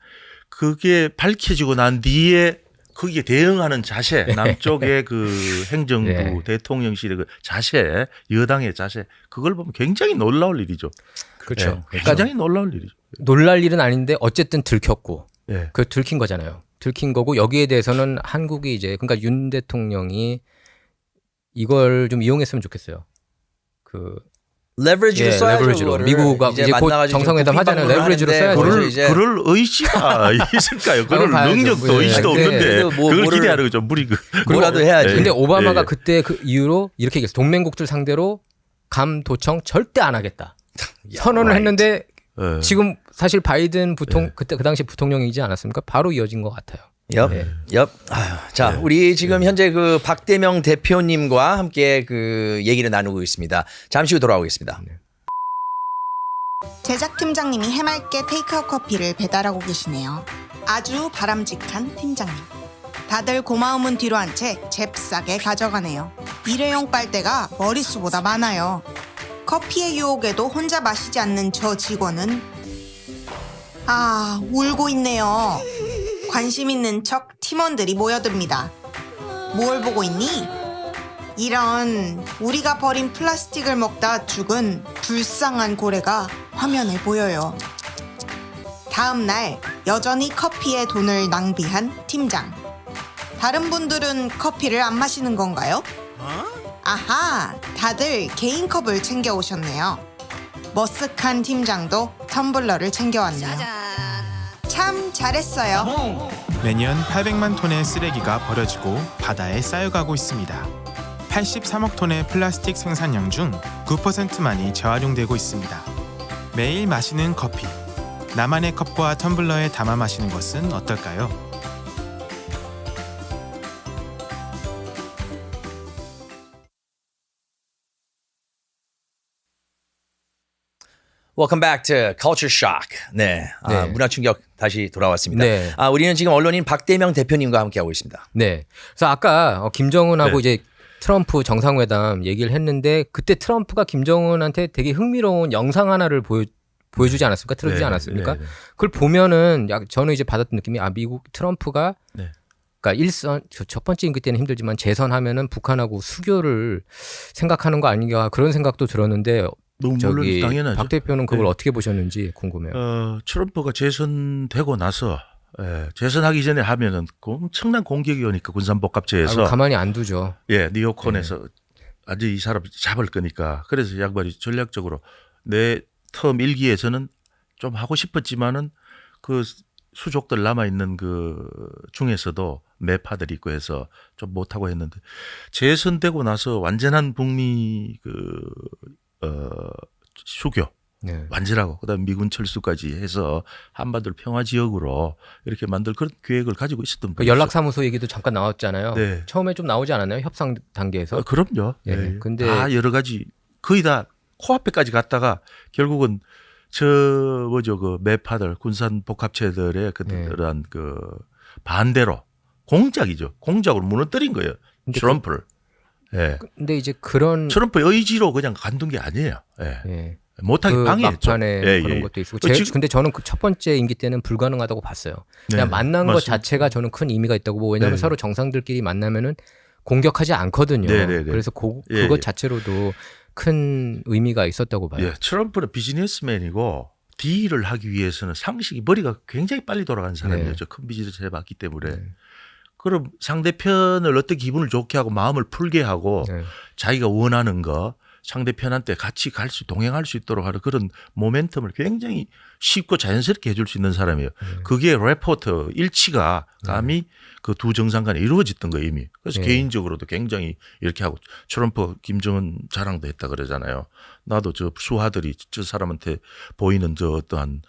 그게 밝혀지고 난 뒤에 거기에 대응하는 자세, 남쪽의 그 행정부 네. 대통령실의 그 자세, 여당의 자세, 그걸 보면 굉장히 놀라울 일이죠. 그렇죠. 네. 그러니까 굉장히 놀라울 일이죠. 놀랄 일은 아닌데 어쨌든 들켰고 네. 그 들킨 거잖아요. 들킨 거고 여기에 대해서는 한국이 이제 그러니까 윤 대통령이 이걸 좀 이용했으면 좋겠어요. 그 레버리지로 써야죠. 레버리지로. 그거를. 미국과 이제 곧 만나가지고 정상회담 국빈 하잖아요. 방문을 레버리지로 하는데 써야죠. 거기서 이제 그럴 의지가 있을까요? 그럴 봐야죠. 능력도 예. 의지도 근데 없는데 그래도 뭐 그걸 뭐를- 기대하는 거죠. 무리 뭐라도 해야지. 근데 오바마가 예. 그때 그 이후로 이렇게 얘기했어요. 동맹국들 상대로 감도청 절대 안 하겠다. 선언을 했는데 예. 지금 사실 바이든 그때 그 당시 부통령이지 않았습니까? 바로 이어진 것 같아요. 엽. 아유, 자, 우리 지금 현재 그 박대명 대표님과 함께 그 얘기를 나누고 있습니다. 잠시 후 돌아오겠습니다. 제작팀장님이 해맑게 테이크아웃 커피를 배달하고 계시네요. 아주 바람직한 팀장님. 다들 고마움은 뒤로 한 채 잽싸게 가져가네요. 일회용 빨대가 머릿수보다 많아요. 커피의 유혹에도 혼자 마시지 않는 저 직원은 울고 있네요. 관심 있는 척 팀원들이 모여듭니다. 뭘 보고 있니? 이런 우리가 버린 플라스틱을 먹다 죽은 불쌍한 고래가 화면에 보여요. 다음 날 여전히 커피에 돈을 낭비한 팀장. 다른 분들은 커피를 안 마시는 건가요? 아하, 다들 개인 컵을 챙겨 오셨네요. 머쓱한 팀장도 텀블러를 챙겨왔네요. 참 잘했어요. 매년 800만 톤의 쓰레기가 버려지고 바다에 쌓여가고 있습니다. 83억 톤의 플라스틱 생산량 중 9%만이 재활용되고 있습니다. 매일 마시는 커피. 나만의 컵과 텀블러에 담아 마시는 것은 어떨까요? Welcome back to Culture Shock. 네, 네. 문화 충격 다시 돌아왔습니다. 네. 우리는 지금 언론인 박대명 대표님과 함께하고 있습니다. 네. 그래서 아까 김정은하고 네. 이제 트럼프 정상회담 얘기를 했는데 그때 트럼프가 김정은한테 되게 흥미로운 영상 하나를 보여주지 않았습니까? 틀어주지 네, 않았습니까? 네, 네. 그걸 보면은 저는 이제 받았던 느낌이 미국 트럼프가 네. 그러니까 첫 번째 임기 때는 힘들지만 재선하면은 북한하고 수교를 생각하는 거 아닌가 그런 생각도 들었는데 너무 물론 저기 당연하죠. 박 대표는 그걸 네. 어떻게 보셨는지 궁금해요. 트럼프가 재선되고 나서 재선하기 전에 하면은 엄청난 공격이 오니까 군산복합체에서 가만히 안 두죠. 니오콘에서 아주 이 사람 잡을 거니까 그래서 양반이 전략적으로 내 텀 1기에서는 좀 하고 싶었지만은 그 수족들 남아 있는 그 중에서도 매파들이 있고 해서 좀 못하고 했는데 재선되고 나서 완전한 북미 수교 네. 완전하고 그다음 미군 철수까지 해서 한반도 평화 지역으로 이렇게 만들 그런 계획을 가지고 있었던 그 분이죠. 연락사무소 얘기도 잠깐 나왔잖아요. 네. 처음에 좀 나오지 않았나요? 협상 단계에서. 그럼요. 예. 예. 근데- 다 여러 가지 거의 다 코앞에까지 갔다가 결국은 그 매파들 군산 복합체들의 네. 그러한 그 반대로 공작이죠. 공작으로 무너뜨린 거예요. 근데 트럼프를. 예. 근데 이제 그런 트럼프 의지로 그냥 간둔 게 아니에요. 예. 예. 못하게 그 방해했죠. 막판에 예, 그런 예. 것도 있고 지금- 근데 저는 그 첫 번째 임기 때는 불가능하다고 봤어요. 그냥 네, 만난 것 맞습니다. 자체가 저는 큰 의미가 있다고 보고 왜냐하면 네. 서로 정상들끼리 만나면은 공격하지 않거든요. 네, 네, 네. 그래서 예, 그것 예. 자체로도 큰 의미가 있었다고 봐요. 예, 트럼프는 비즈니스맨이고 딜을 하기 위해서는 상식이 머리가 굉장히 빨리 돌아가는 사람이었죠. 큰 비즈니스 해봤기 때문에. 네. 그럼 상대편을 어떻게 기분을 좋게 하고 마음을 풀게 하고 네. 자기가 원하는 거 상대편한테 같이 동행할 수 있도록 하는 그런 모멘텀을 굉장히 쉽고 자연스럽게 해줄 수 있는 사람이에요. 그게 레포트 일치가 감히 그 두 정상 간에 이루어졌던 거예요 이미. 그래서 네. 개인적으로도 굉장히 이렇게 하고 트럼프 김정은 자랑도 했다 그러잖아요. 나도 저 수하들이 저 사람한테 보이는 저 어떠한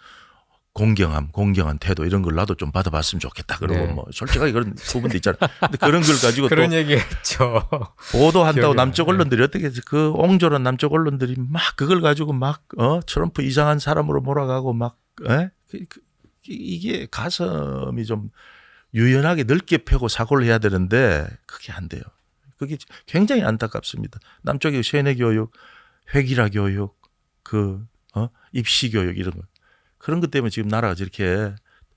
공경한 태도 이런 걸 나도 좀 받아봤으면 좋겠다. 그러고 네. 뭐 솔직하게 그런 부분도 있잖아요. 근데 그런 걸 가지고 또 그런 얘기했죠. 보도한다고 기억이 남쪽 나요. 언론들이 어떻게 해서 그 옹졸한 남쪽 언론들이 막 그걸 가지고 막 트럼프 이상한 사람으로 몰아가고 막 이게 가슴이 좀 유연하게 넓게 펴고 사고를 해야 되는데 그게 안 돼요. 그게 굉장히 안타깝습니다. 남쪽의 세뇌 교육, 회기라 교육, 입시 교육 이런 거 그런 것 때문에 지금 나라가 저렇게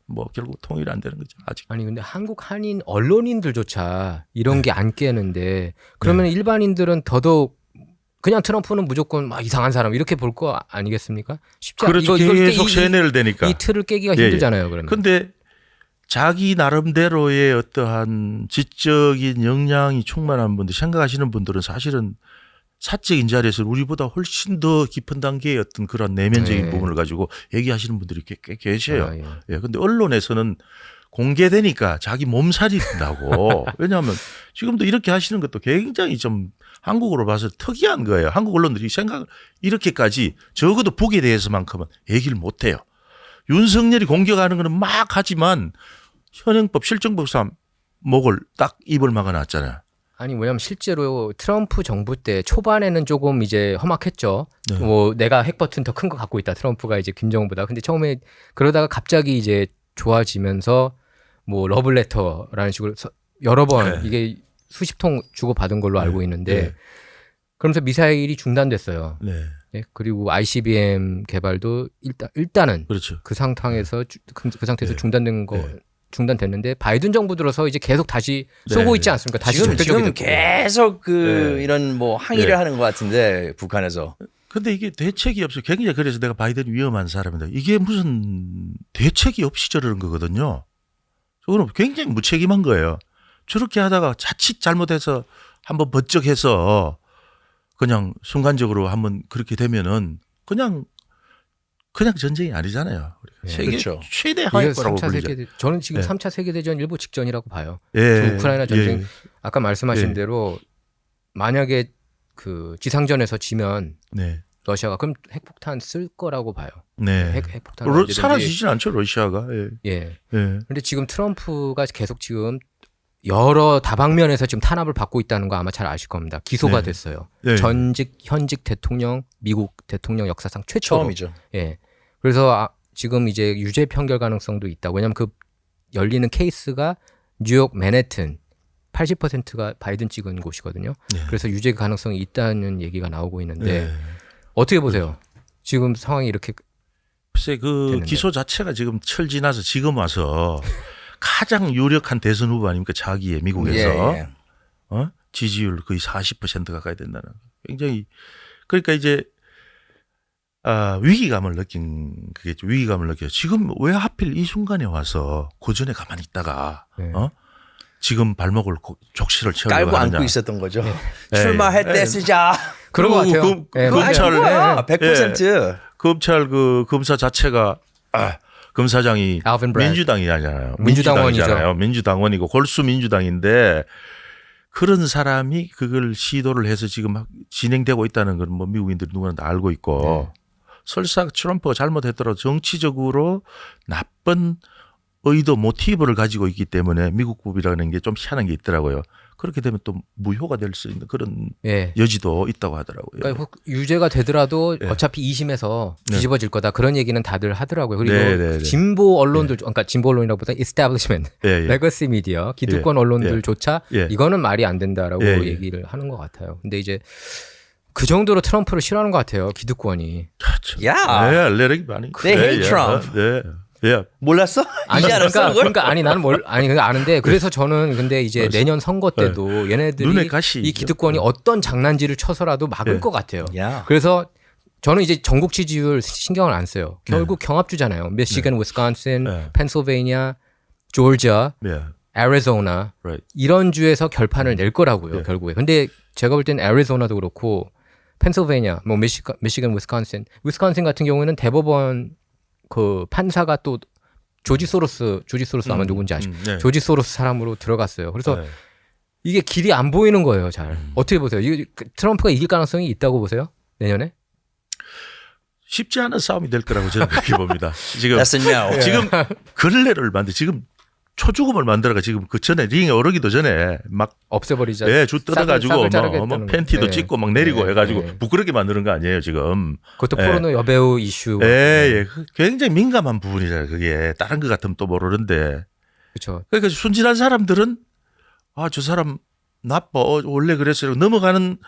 뭐 결국 통일이 안 되는 거죠. 아직. 아니 근데 한국 한인 언론인들조차 이런 게 안 깨는데 그러면 일반인들은 더더욱 그냥 트럼프는 무조건 막 이상한 사람 이렇게 볼 거 아니겠습니까? 쉽지 그렇죠. 이걸 계속 세뇌를 되니까. 이 틀을 깨기가 예, 예. 힘들잖아요. 그러면. 근데 자기 나름대로의 어떠한 지적인 역량이 충만한 분들 생각하시는 분들은 사실은 사적인 자리에서 우리보다 훨씬 더 깊은 단계의 어떤 그런 내면적인 네. 부분을 가지고 얘기하시는 분들이 꽤 계셔요. 아, 예. 예. 근데 언론에서는 공개되니까 자기 몸살이 든다고. 왜냐하면 지금도 이렇게 하시는 것도 굉장히 좀 한국으로 봐서 특이한 거예요. 한국 언론들이 생각을 이렇게까지 적어도 북에 대해서만큼은 얘기를 못 해요. 윤석열이 공격하는 거는 막 하지만 현행법 실정법상 목을 딱 입을 막아놨잖아요. 아니 왜냐면 실제로 트럼프 정부 때 초반에는 조금 이제 험악했죠. 네. 뭐 내가 핵 버튼 더 큰 거 갖고 있다. 트럼프가 이제 김정은보다. 근데 처음에 그러다가 갑자기 이제 좋아지면서 뭐 러블레터라는 식으로 여러 번 네. 이게 수십 통 주고 받은 걸로 알고 있는데 네. 그러면서 미사일이 중단됐어요. 네. 네, 그리고 ICBM 개발도 일단은 그렇죠. 그 상태에서 그 상태에서 네. 중단된 거 네. 중단됐는데 바이든 정부 들어서 이제 계속 다시 쏘고 네. 있지 않습니까? 다시 지금 적대적이 됐고. 계속 네. 이런 뭐 항의를 네. 하는 것 같은데 북한에서 근데 이게 대책이 없어요. 굉장히 그래서 내가 바이든 위험한 사람이다. 이게 무슨 대책이 없이 저러는 거거든요. 저거는 굉장히 무책임한 거예요. 저렇게 하다가 자칫 잘못해서 한번 번쩍해서 그냥 순간적으로 한번 그렇게 되면은 그냥 전쟁이 아니잖아요. 네. 세계 그렇죠. 최대 이게 하위권이라고 3차 부르죠. 저는 지금 네. 3차 세계대전 일부 직전이라고 봐요. 예. 그 우크라이나 전쟁 예. 아까 말씀하신 네. 대로 만약에 그 지상전에서 지면 네. 러시아가 그럼 핵폭탄 쓸 거라고 봐요. 네. 핵폭탄 언제든지. 사라지진 않죠 러시아가. 예. 예. 예. 근데 지금 트럼프가 계속 지금 여러 다방면에서 지금 탄압을 받고 있다는 거 아마 잘 아실 겁니다. 기소가 네. 됐어요. 네. 현직 대통령, 미국 대통령 역사상 최초로. 처음이죠. 예. 그래서 지금 이제 유죄 판결 가능성도 있다고. 왜냐하면 그 열리는 케이스가 뉴욕 맨해튼 80%가 바이든 찍은 곳이거든요. 네. 그래서 유죄 가능성이 있다는 얘기가 나오고 있는데 네. 어떻게 보세요? 지금 상황이 이렇게 글쎄 그 됐는데. 기소 자체가 지금 철 지나서 지금 와서 가장 유력한 대선 후보 아닙니까 자기의 미국에서 예. 지지율 거의 40% 가까이 된다는 거. 굉장히 그러니까 이제 위기감을 느낀 그게죠. 위기감을 느껴요. 지금 왜 하필 이 순간에 와서 그 전에 가만히 있다가 네. 지금 발목을 족실을 채우려고 깔고 하느냐. 안고 있었던 거죠. 네. 출마할 때 네. 쓰자. 그런 것 같아요. 예, 검찰 맞아요. 100%. 검찰 그 검사 자체가 검사장이 알빈 브래드. 민주당이잖아요. 민주당원이죠. 민주당이잖아요. 민주당원이고 골수 민주당인데 그런 사람이 그걸 시도를 해서 지금 진행되고 있다는 건 뭐 미국인들이 누구나 다 알고 있고 설사 트럼프가 잘못했더라도 정치적으로 나쁜 의도 모티브를 가지고 있기 때문에 미국법이라는 게 좀 희한한 게 있더라고요. 그렇게 되면 또 무효가 될 수 있는 그런 예. 여지도 있다고 하더라고요. 그러니까 혹 유죄가 되더라도 예. 어차피 2심에서 네. 뒤집어질 거다 그런 얘기는 다들 하더라고요. 그리고 네, 네, 네. 진보 언론들, 그러니까 진보 언론이라보다 이스태블리시먼트, 예, 예. 레거시 미디어, 기득권 언론들조차 예. 이거는 말이 안 된다라고 예, 예. 얘기를 하는 것 같아요. 근데 이제 그 정도로 트럼프를 싫어하는 것 같아요. 기득권이. 야. 네, 알레르기 많이. They hate Trump. 네, 예. 몰랐어? 아니 이제 알았어? 그걸? 그러니까 아니 나는 그러니까 아는데 그래서 저는 근데 이제 내년 선거 때도 얘네들이 눈에 가시. 이 기득권이 어떤 장난질을 쳐서라도 막을 예. 것 같아요. 야. 그래서 저는 이제 전국 지지율 신경을 안 써요. 결국 경합주잖아요. 미시간, 위스콘신, 네. 펜실베이니아, 조지아, 예. 애리조나 Right. 이런 주에서 결판을 낼 거라고요. 네. 결국에. 근데 제가 볼 땐 애리조나도 그렇고 펜실베이니아, 뭐 미시간, 위스콘신 같은 경우에는 대법원 그 판사가 또 조지 소로스 아마 누군지 아시죠? 네. 조지 소로스 사람으로 들어갔어요. 그래서 네. 이게 길이 안 보이는 거예요. 잘. 어떻게 보세요? 트럼프가 이길 가능성이 있다고 보세요? 내년에? 쉽지 않은 싸움이 될 거라고 저는 그렇게 봅니다. 지금 That's a no. 지금 걸레를 지금 초죽음을 만들어가 지금 그 전에 링에 오르기도 전에 막 없애버리자. 예, 주 뜯어가지고 싹을 뭐 팬티도 네. 찢고 막 내리고 네. 해가지고 네. 부끄럽게 만드는 거 아니에요 지금. 그것도 예. 포르노 여배우 이슈. 예, 예. 굉장히 민감한 부분이잖아요. 그게 다른 것 같으면 또 모르는데. 그렇죠. 그러니까 순진한 사람들은 아, 저 사람 나빠. 원래 그랬어요. 넘어가는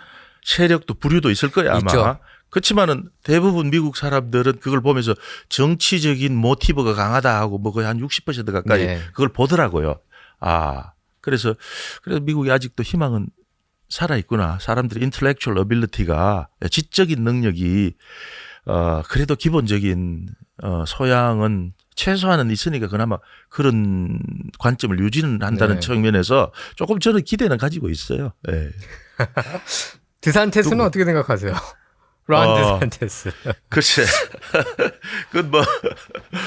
세력도 부류도 있을 거야 아마. 있죠. 그렇지만은 대부분 미국 사람들은 그걸 보면서 정치적인 모티브가 강하다 하고 뭐 거의 한 60% 가까이 네. 그걸 보더라고요. 아, 그래서 미국이 아직도 희망은 살아 있구나. 사람들의 intellectual ability가 지적인 능력이 그래도 기본적인 소양은 최소한은 있으니까 그나마 그런 관점을 유지는 한다는 네. 측면에서 조금 저는 기대는 가지고 있어요. 예. 드산테스는 어떻게 생각하세요? 론 드산테스. 글쎄, 그건 뭐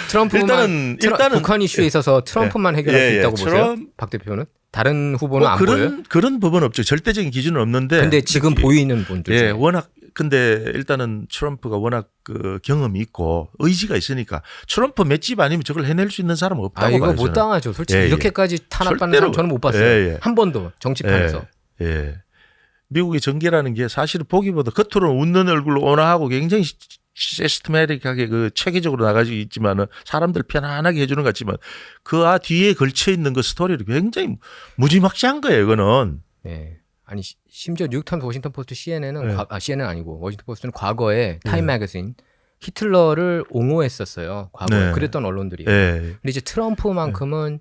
트럼프만 일단은 북한 이슈에 있어서 트럼프만 해결할 수 있다고 보세요? 박 대표는? 다른 후보는 안 보여요? 그런 부분은 없죠. 절대적인 기준은 없는데. 근데 지금 보이는 분들 예, 중에. 워낙 근데 일단은 트럼프가 워낙 그 경험이 있고 의지가 있으니까 트럼프 맷집 아니면 저걸 해낼 수 있는 사람은 없다고 이거 봐요. 못 저는. 당하죠. 솔직히 예, 예. 이렇게까지 탄압받는 절대로- 사람 저는 못 봤어요. 예, 예. 한 번도 정치판에서. 예, 예. 미국의 정계라는 게 사실은 보기보다 겉으로는 웃는 얼굴로 온화하고 굉장히 시스테마틱하게 그 체계적으로 나가지고 있지만은 사람들 편안하게 해주는 것 같지만 그 뒤에 걸쳐 있는 그 스토리를 굉장히 무지막지한 거예요. 이거는. 네. 아니 심지어 뉴욕타임스, 워싱턴 포스트, CNN은 네. CNN 아니고 워싱턴 포스트는 과거에 타임 매거진 히틀러를 옹호했었어요. 과거에 네. 그랬던 언론들이. 예. 근데 이제 트럼프만큼은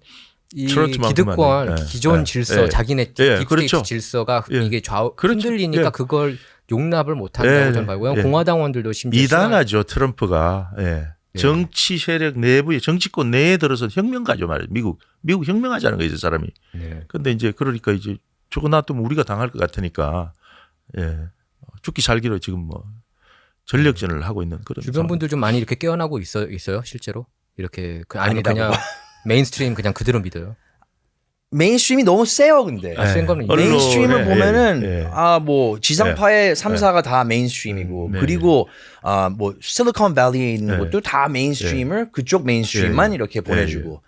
이 트럼프만큼은 기득권, 안 돼. 기존 예. 질서, 예. 자기네 예. 딥스테이트 그렇죠. 질서가 예. 이게 그렇죠. 흔들리니까 예. 그걸 용납을 못한다고 예. 저는 봐요. 왜냐하면 예. 공화당원들도 심지어 이당하죠 트럼프가. 예. 예. 정치 세력 내부에 정치권 내에 들어서 혁명가죠 말이에요. 미국 혁명하자는 거예요, 저 사람이. 네. 근데 이제 그러니까 이제 저거 놔두면 우리가 당할 것 같으니까 예. 죽기 살기로 지금 뭐 전력전을 하고 있는 그런 주변 상황. 분들 좀 많이 이렇게 깨어나고 있어요 실제로 이렇게 아니면 아니라고. 그냥 메인스트림 그냥 그대로 믿어요. 메인스트림이 너무 세요, 근데. 센 거는 언론에, 메인스트림을 보면은 예. 뭐 지상파의 3사가 다 메인스트림이고 네. 그리고 뭐 실리콘 밸리에 있는 네. 것도 다 메인스트림을 그쪽 메인스트림만 이렇게 보내주고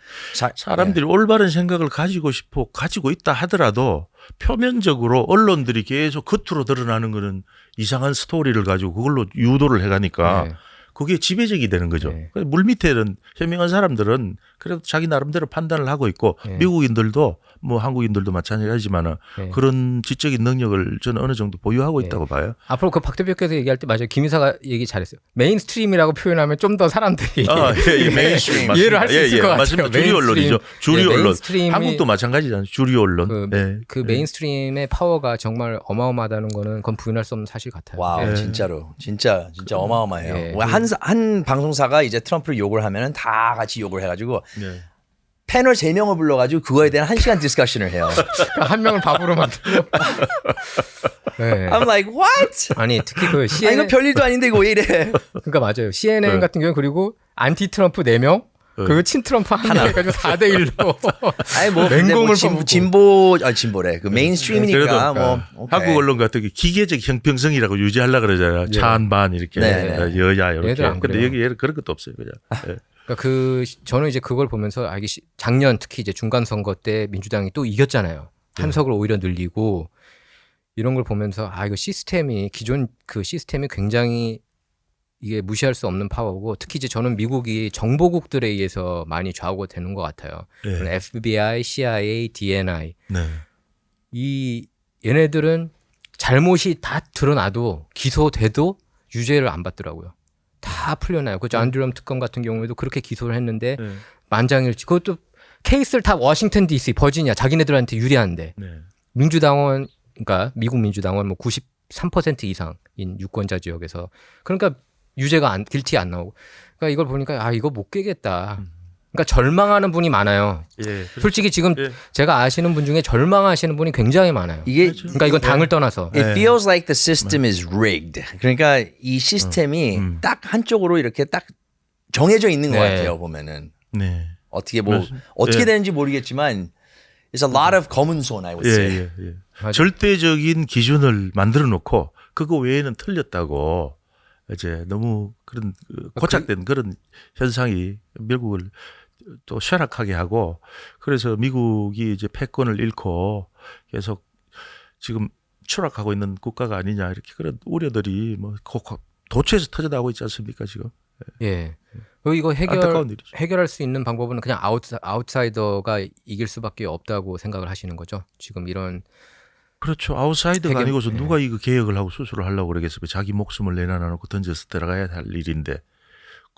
사람들이 올바른 생각을 가지고 있다 하더라도 표면적으로 언론들이 계속 겉으로 드러나는 거는 이상한 스토리를 가지고 그걸로 유도를 해가니까 네. 그게 지배적이 되는 거죠. 네. 물 밑에는 현명한 사람들은 그래도 자기 나름대로 판단을 하고 있고 네. 미국인들도 뭐 한국인들도 마찬가지지만은 네. 그런 지적인 능력을 저는 어느 정도 보유하고 네. 있다고 봐요. 앞으로 그 박 대표께서 얘기할 때 맞아요. 김 이사가 얘기 잘했어요. 메인스트림이라고 표현하면 좀 더 사람들이 메인스트림 맞습니다. 이해를 할 수 있을 것 같아요. 맞습니다. 주류 메인스트림. 언론이죠. 주류 네, 언론. 메인스트림이- 한국도 마찬가지잖아요. 주류 언론. 그 메인스트림의 파워가 정말 어마어마하다는 거는 그건 부인할 수 없는 사실 같아요. 와우 네. 진짜로 진짜 어마어마해요. 네. 한 방송사가 이제 트럼프를 욕을 하면은 다 같이 욕을 해가지고 네. 패널 3명을 불러가지고 그거에 대한 1시간 디스커션을 해요. 한 명을 밥으로 만들고. 네. I'm like what? 아니 특히 그 아니 CNN 이거 별일도 아닌데 이거 왜 이래? 그러니까 맞아요. CNN 네. 같은 경우 그리고 안티 트럼프 4명 그리고 친 트럼프 1명 해가지고 4대 1로 아니 뭐 근데 맹공을 뭐 뽑고. 진보래. 그 메인스트림이니까 뭐 오케이. 한국 언론 같은 게 기계적 형평성이라고 유지하려고 그러잖아요. 예. 차한반 이렇게 네. 여야 이렇게. 얘들 안 근데 그래요. 여기 얘는 그런 것도 없어요. 그냥. 예. 그러니까 저는 이제 그걸 보면서 작년 특히 이제 중간 선거 때 민주당이 또 이겼잖아요. 한석을 오히려 늘리고 이런 걸 보면서 아 이거 시스템이 기존 그 시스템이 굉장히 이게 무시할 수 없는 파워고 특히 이제 저는 미국이 정보국들에 의해서 많이 좌우가 되는 것 같아요. 예. FBI, CIA, DNI 네. 이 얘네들은 잘못이 다 드러나도 기소돼도 유죄를 안 받더라고요. 다 풀려나요. 그 안드럼 특검 같은 경우에도 그렇게 기소를 했는데 네. 만장일치. 그것도 케이스를 다 워싱턴 DC, 버지니아 자기네들한테 유리한데 네. 민주당원 그러니까 미국 민주당원 뭐 93% 이상인 유권자 지역에서 그러니까 유죄가 길티 안 나오고 그러니까 이걸 보니까 아 이거 못 깨겠다. 그러니까 절망하는 분이 많아요. 예. 솔직히 지금 예. 제가 아시는 분 중에 절망하시는 분이 굉장히 많아요. 이게 그러니까 이건 당을 떠나서 It feels like the system is rigged. 그러니까 이 시스템이 딱 한쪽으로 이렇게 딱 정해져 있는 것 네. 같아요. 보면은 네. 어떻게 뭐 맞습니다. 어떻게 예. 되는지 모르겠지만 it's a lot of 검은 손 I would 예, say. 예, 예. 맞아요. 절대적인 기준을 만들어 놓고 그거 외에는 틀렸다고 이제 너무 그런 고착된 그런 현상이 미국을 또 쇠락하게 하고 그래서 미국이 이제 패권을 잃고 계속 지금 추락하고 있는 국가가 아니냐 이렇게 그런 우려들이 뭐 도처에서 터져나오고 있지 않습니까 지금? 예. 그리고 이거 안타까운 일이죠. 해결할 수 있는 방법은 그냥 아웃사이더가 이길 수밖에 없다고 생각을 하시는 거죠. 지금 이런 그렇죠. 아웃사이더가 해결- 아니고서 예. 누가 이거 개혁을 하고 수술을 하려고 그러겠어요. 자기 목숨을 내놔놓고 던져서 들어가야 할 일인데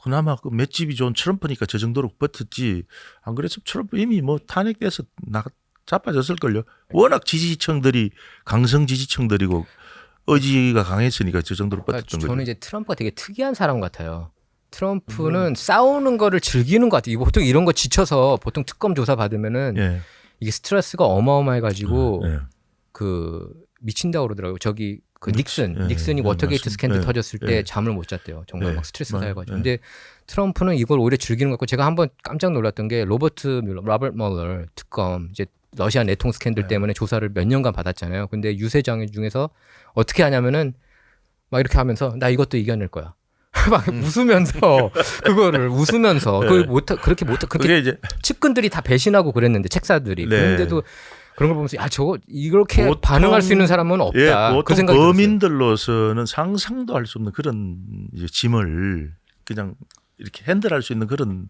그나마 그 맷집이 좋은 트럼프니까 저 정도로 버텼지 안 그랬으면 트럼프 이미 뭐 탄핵돼서 자빠졌을걸요. 워낙 지지층들이 강성 지지층들이고 의지가 강했으니까 저 정도로 버텼던 거죠. 저는 이제 트럼프가 되게 특이한 사람 같아요. 트럼프는 싸우는 거를 즐기는 것 같아요. 보통 이런 거 지쳐서 보통 특검 조사 받으면은 예. 이게 스트레스가 어마어마해가지고 예. 그 미친다고 그러더라고요. 저기 그 닉슨, 예, 닉슨이 예, 워터게이트 맞습니다. 스캔들 예, 터졌을 때 예. 잠을 못 잤대요. 정말 예, 막 스트레스 맞아요. 쌓여가지고. 예. 근데 트럼프는 이걸 오히려 즐기는 것 같고 제가 한번 깜짝 놀랐던 게 로버트 멀러 특검 이제 러시아 내통 스캔들 때문에 조사를 몇 년간 받았잖아요. 근데 유세장 중에서 어떻게 하냐면은 막 이렇게 하면서 나 이것도 이겨낼 거야. 막 웃으면서 그거를 웃으면서 그걸 그렇게 그게 이제 측근들이 다 배신하고 그랬는데 책사들이 네. 그런데도 그런 걸 보면서 야 저거 이렇게 보통- 반응할 수 있는 사람은 없다. 예, 그 보통 생각이 들었어요. 범인들로서는 상상도 할 수 없는 그런 이제 짐을 그냥 이렇게 핸들할 수 있는 그런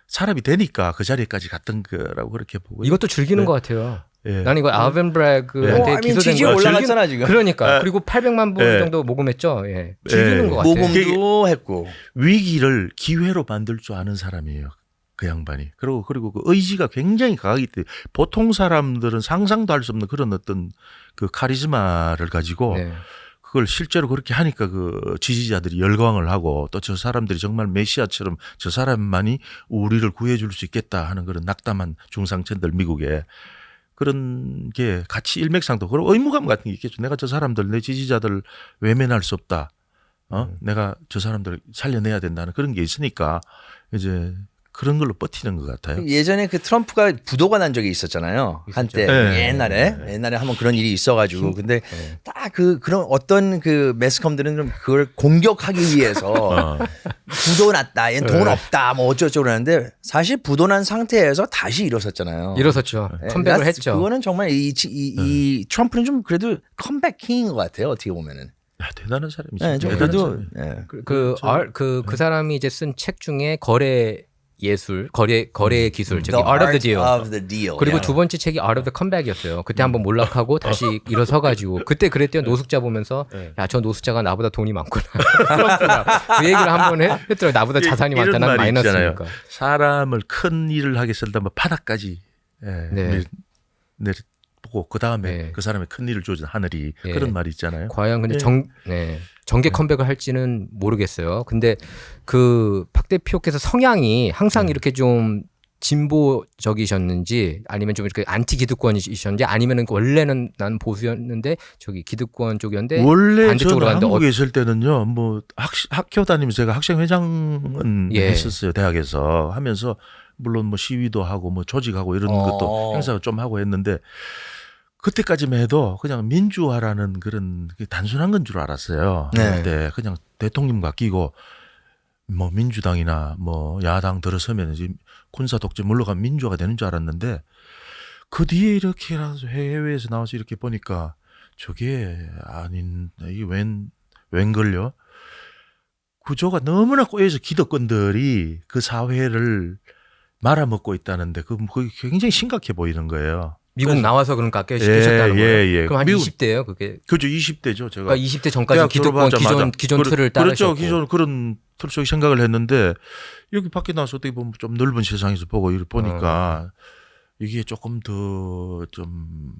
사람이 되니까 그 자리까지 갔던 거라고 그렇게 보고 이것도 즐기는 네. 것 같아요. 예. 난 이거 알벤 브래그한테 I mean, 기소된 지지율 거 올라갔잖아 지금. 그러니까 예. 그리고 800만 분 예. 정도 모금했죠. 예. 즐기는 예. 것 같아. 모금도 했고. 위기를 기회로 만들 줄 아는 사람이에요. 그 양반이. 그리고 그 의지가 굉장히 강하기 때문에 보통 사람들은 상상도 할 수 없는 그런 어떤 그 카리스마를 가지고 네. 그걸 실제로 그렇게 하니까 그 지지자들이 열광을 하고 또 저 사람들이 정말 메시아처럼 저 사람만이 우리를 구해줄 수 있겠다 하는 그런 낙담한 중상층들 미국에 그런 게 같이 일맥상통 그리고 의무감 같은 게 있겠죠. 내가 저 사람들 내 지지자들 외면할 수 없다. 내가 저 사람들 살려내야 된다는 그런 게 있으니까 이제 그런 걸로 버티는 것 같아요. 예전에 그 트럼프가 부도가 난 적이 있었잖아요. 한때 네. 옛날에 한번 그런 일이 있어가지고 근데 딱 그런 어떤 그 매스컴들은 좀 그걸 공격하기 위해서 부도 났다, 얘는 돈 없다, 뭐 어쩌고저쩌고 그러는데 사실 부도 난 상태에서 다시 일어섰잖아요. 일어섰죠. 네, 컴백을 that's- 했죠. 그거는 정말 이 트럼프는 좀 그래도 컴백 킹인 것 같아요. 어떻게 보면은. 야, 대단한 사람이죠. 네, 좀 대단한 그래도 사람이에요. 그 사람이 이제 쓴 책 중에 거래 예술, 거래 기술, 저기 The Art of the Art Deal. of the Deal. 그리고 Yeah. 두 번째 책이 Art of the Comeback이었어요. 그때 한번 몰락하고 다시 일어서가지고 그때 그랬대요. 노숙자 보면서 야, 저 노숙자가 나보다 돈이 많구나. 트럼프가 그 얘기를 한번 했더라고요. 나보다 자산이 이런 많다. 난 말이 있잖아요. 마이너스니까. 사람을 큰 일을 하게 쓸다면 바닥까지 네. 내려보고 그 다음에 네. 그 사람의 큰 일을 조준 하늘이 예. 그런 말이 있잖아요. 과연 근데 예. 정계 컴백을 할지는 모르겠어요. 근데 그 박 대표께서 성향이 항상 이렇게 좀 진보적이셨는지 아니면 좀 이렇게 안티 기득권이셨는지 아니면은 원래는 난 보수였는데 저기 기득권 쪽이었는데 원래 반대쪽으로 저는 갔는데 한국에 있을 때는요, 뭐 학교 다니면서 제가 학생 회장은 예. 했었어요. 대학에서 하면서 물론 뭐 시위도 하고 뭐 조직하고 이런 것도 행사 좀 하고 했는데 그때까지만 해도 그냥 민주화라는 그런 단순한 건 줄 알았어요. 네. 그때 그냥 대통령 바뀌고 뭐 민주당이나 뭐 야당 들어서면 이제 군사 독재 물러가면 민주화가 되는 줄 알았는데 그 뒤에 이렇게라도 해외에서 나와서 이렇게 보니까 저게 아닌 이게 웬걸요? 구조가 너무나 꼬여서 기득권들이 그 사회를 말아먹고 있다는데 그게 굉장히 심각해 보이는 거예요. 미국 그래서- 나와서 그러니까 계셨다는 거예요. 예. 그럼 한 미국- 20대예요, 그게. 그죠, 20대죠, 제가. 그러니까 20대 전까지 대학 기득권 졸업하자마자. 기존 틀을 따르셨고. 그렇죠. 기존 그런 틀 생각을 했는데 여기 밖에 나와서 어떻게 보면 좀 넓은 세상에서 보고 이렇게 보니까 이게 조금 더 좀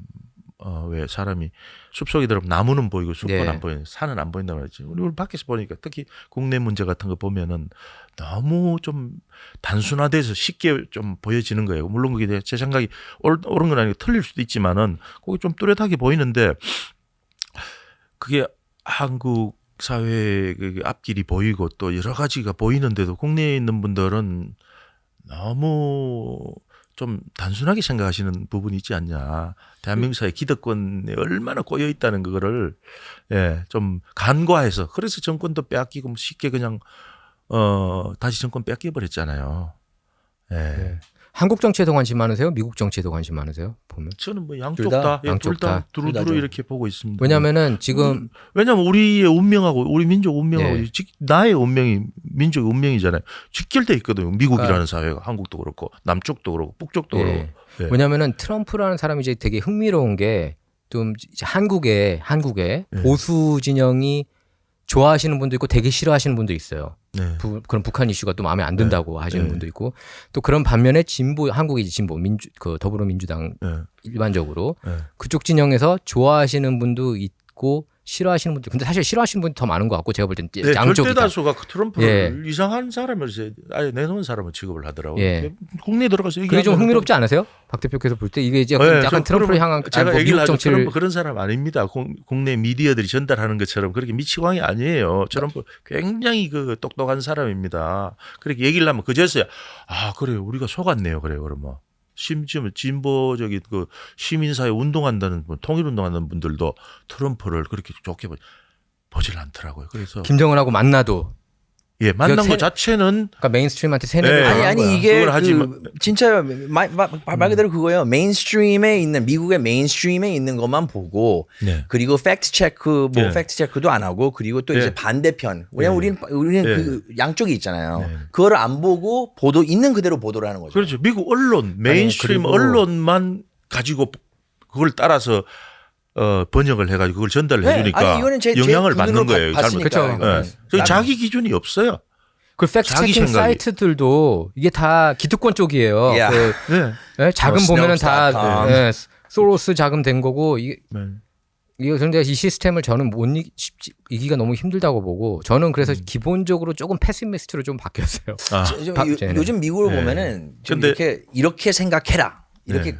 왜 사람이 숲속에 들어가면 나무는 보이고 숲은 네. 안 보이는 산은 안 보인다고 그랬지. 우리 밖에서 보니까 특히 국내 문제 같은 거 보면은 너무 좀 단순화돼서 쉽게 좀 보여지는 거예요. 물론 그게 제 생각이 옳은 건 아니고 틀릴 수도 있지만은 그게 좀 뚜렷하게 보이는데 그게 한국 사회의 그 앞길이 보이고 또 여러 가지가 보이는데도 국내에 있는 분들은 너무 좀 단순하게 생각하시는 부분이 있지 않냐. 대한민국 사회 기득권에 얼마나 꼬여 있다는 그거를 좀 간과해서 그래서 정권도 빼앗기고 쉽게 그냥 다시 정권 뺏겨 버렸잖아요. 한국 정치에도 관심 많으세요? 미국 정치에도 관심 많으세요? 보면. 저는 뭐 양쪽 둘 다? 다, 양쪽 둘 다 다. 두루두루 둘 다죠. 이렇게 보고 있습니다. 왜냐면은 지금 왜냐하면 우리의 운명하고 우리 민족 운명하고 예. 나의 운명이 민족의 운명이잖아요. 직결돼 있거든요. 미국이라는 그러니까- 사회가 한국도 그렇고 남쪽도 그렇고 북쪽도 예. 그렇고. 예. 왜냐면은 트럼프라는 사람이 이제 되게 흥미로운 게 좀 한국에 예. 보수 진영이 좋아하시는 분도 있고 되게 싫어하시는 분도 있어요. 네. 그런 북한 이슈가 또 마음에 안 든다고 하시는 네. 분도 있고 또 그런 반면에 한국의 진보 그 더불어민주당 네. 일반적으로 네. 그쪽 진영에서 좋아하시는 분도 있고 싫어하시는 분도 근데 사실 싫어하시는 분이 더 많은 것 같고 제가 볼 때는 네, 양쪽이다. 절대 다수가 그 트럼프를 예. 이상한 사람을 아예 내놓은 사람을 취급을 하더라고요. 예. 국내에 들어가서 그게 좀 흥미롭지 않으세요? 박 대표께서 볼 때 이게 이제 약간 트럼프를 향한 제가 뭐 얘기를 미국 하죠. 정치를 트럼프 그런 사람 아닙니다. 국내 미디어들이 전달하는 것처럼 그렇게 미치광이 아니에요. 트럼프 굉장히 그 똑똑한 사람입니다. 그렇게 얘기를 하면 그제서야 그래요. 우리가 속았네요. 그래요. 그러면 심지어 진보적인 그 시민사회 운동한다는 분, 통일운동하는 분들도 트럼프를 그렇게 좋게 보질 않더라고요. 그래서 김정은하고 만나도 만난 그 것 자체는 그러니까 메인스트림한테 세뇌를 네. 당한 아니 거야. 이게 그걸 하지만- 진짜 말 그대로 그거예요. 메인스트림에 있는 미국의 메인스트림에 있는 것만 보고 네. 그리고 팩트 체크 네. 팩트 체크도 안 하고 그리고 또 네. 이제 반대편. 왜냐면 네. 우리는 네. 그 양쪽이 있잖아요. 네. 그거를 안 보고 있는 그대로 보도를 하는 거죠. 그렇죠. 미국 언론, 메인스트림 그리고- 언론만 가지고 그걸 따라서 번역을 해가지고 그걸 전달을 네. 해주니까 아니, 이거는 제 영향을 눈으로 받는 거예요. 봤으니까 그렇죠. 이거는. 네. 저기 자기 기준이 없어요. 그 팩트 자기 체킹 생각이. 사이트들도 이게 다 기득권 쪽이에요. 야. 그 네. 자금 보면은 다 Snopes.com. 소로스 자금 된 거고 이게 네. 그런데 이 시스템을 저는 이기가 너무 힘들다고 보고 저는 그래서 기본적으로 조금 패시미스트로 좀 바뀌었어요. 요즘 미국을 네. 보면은 좀 근데- 이렇게 생각해라 이렇게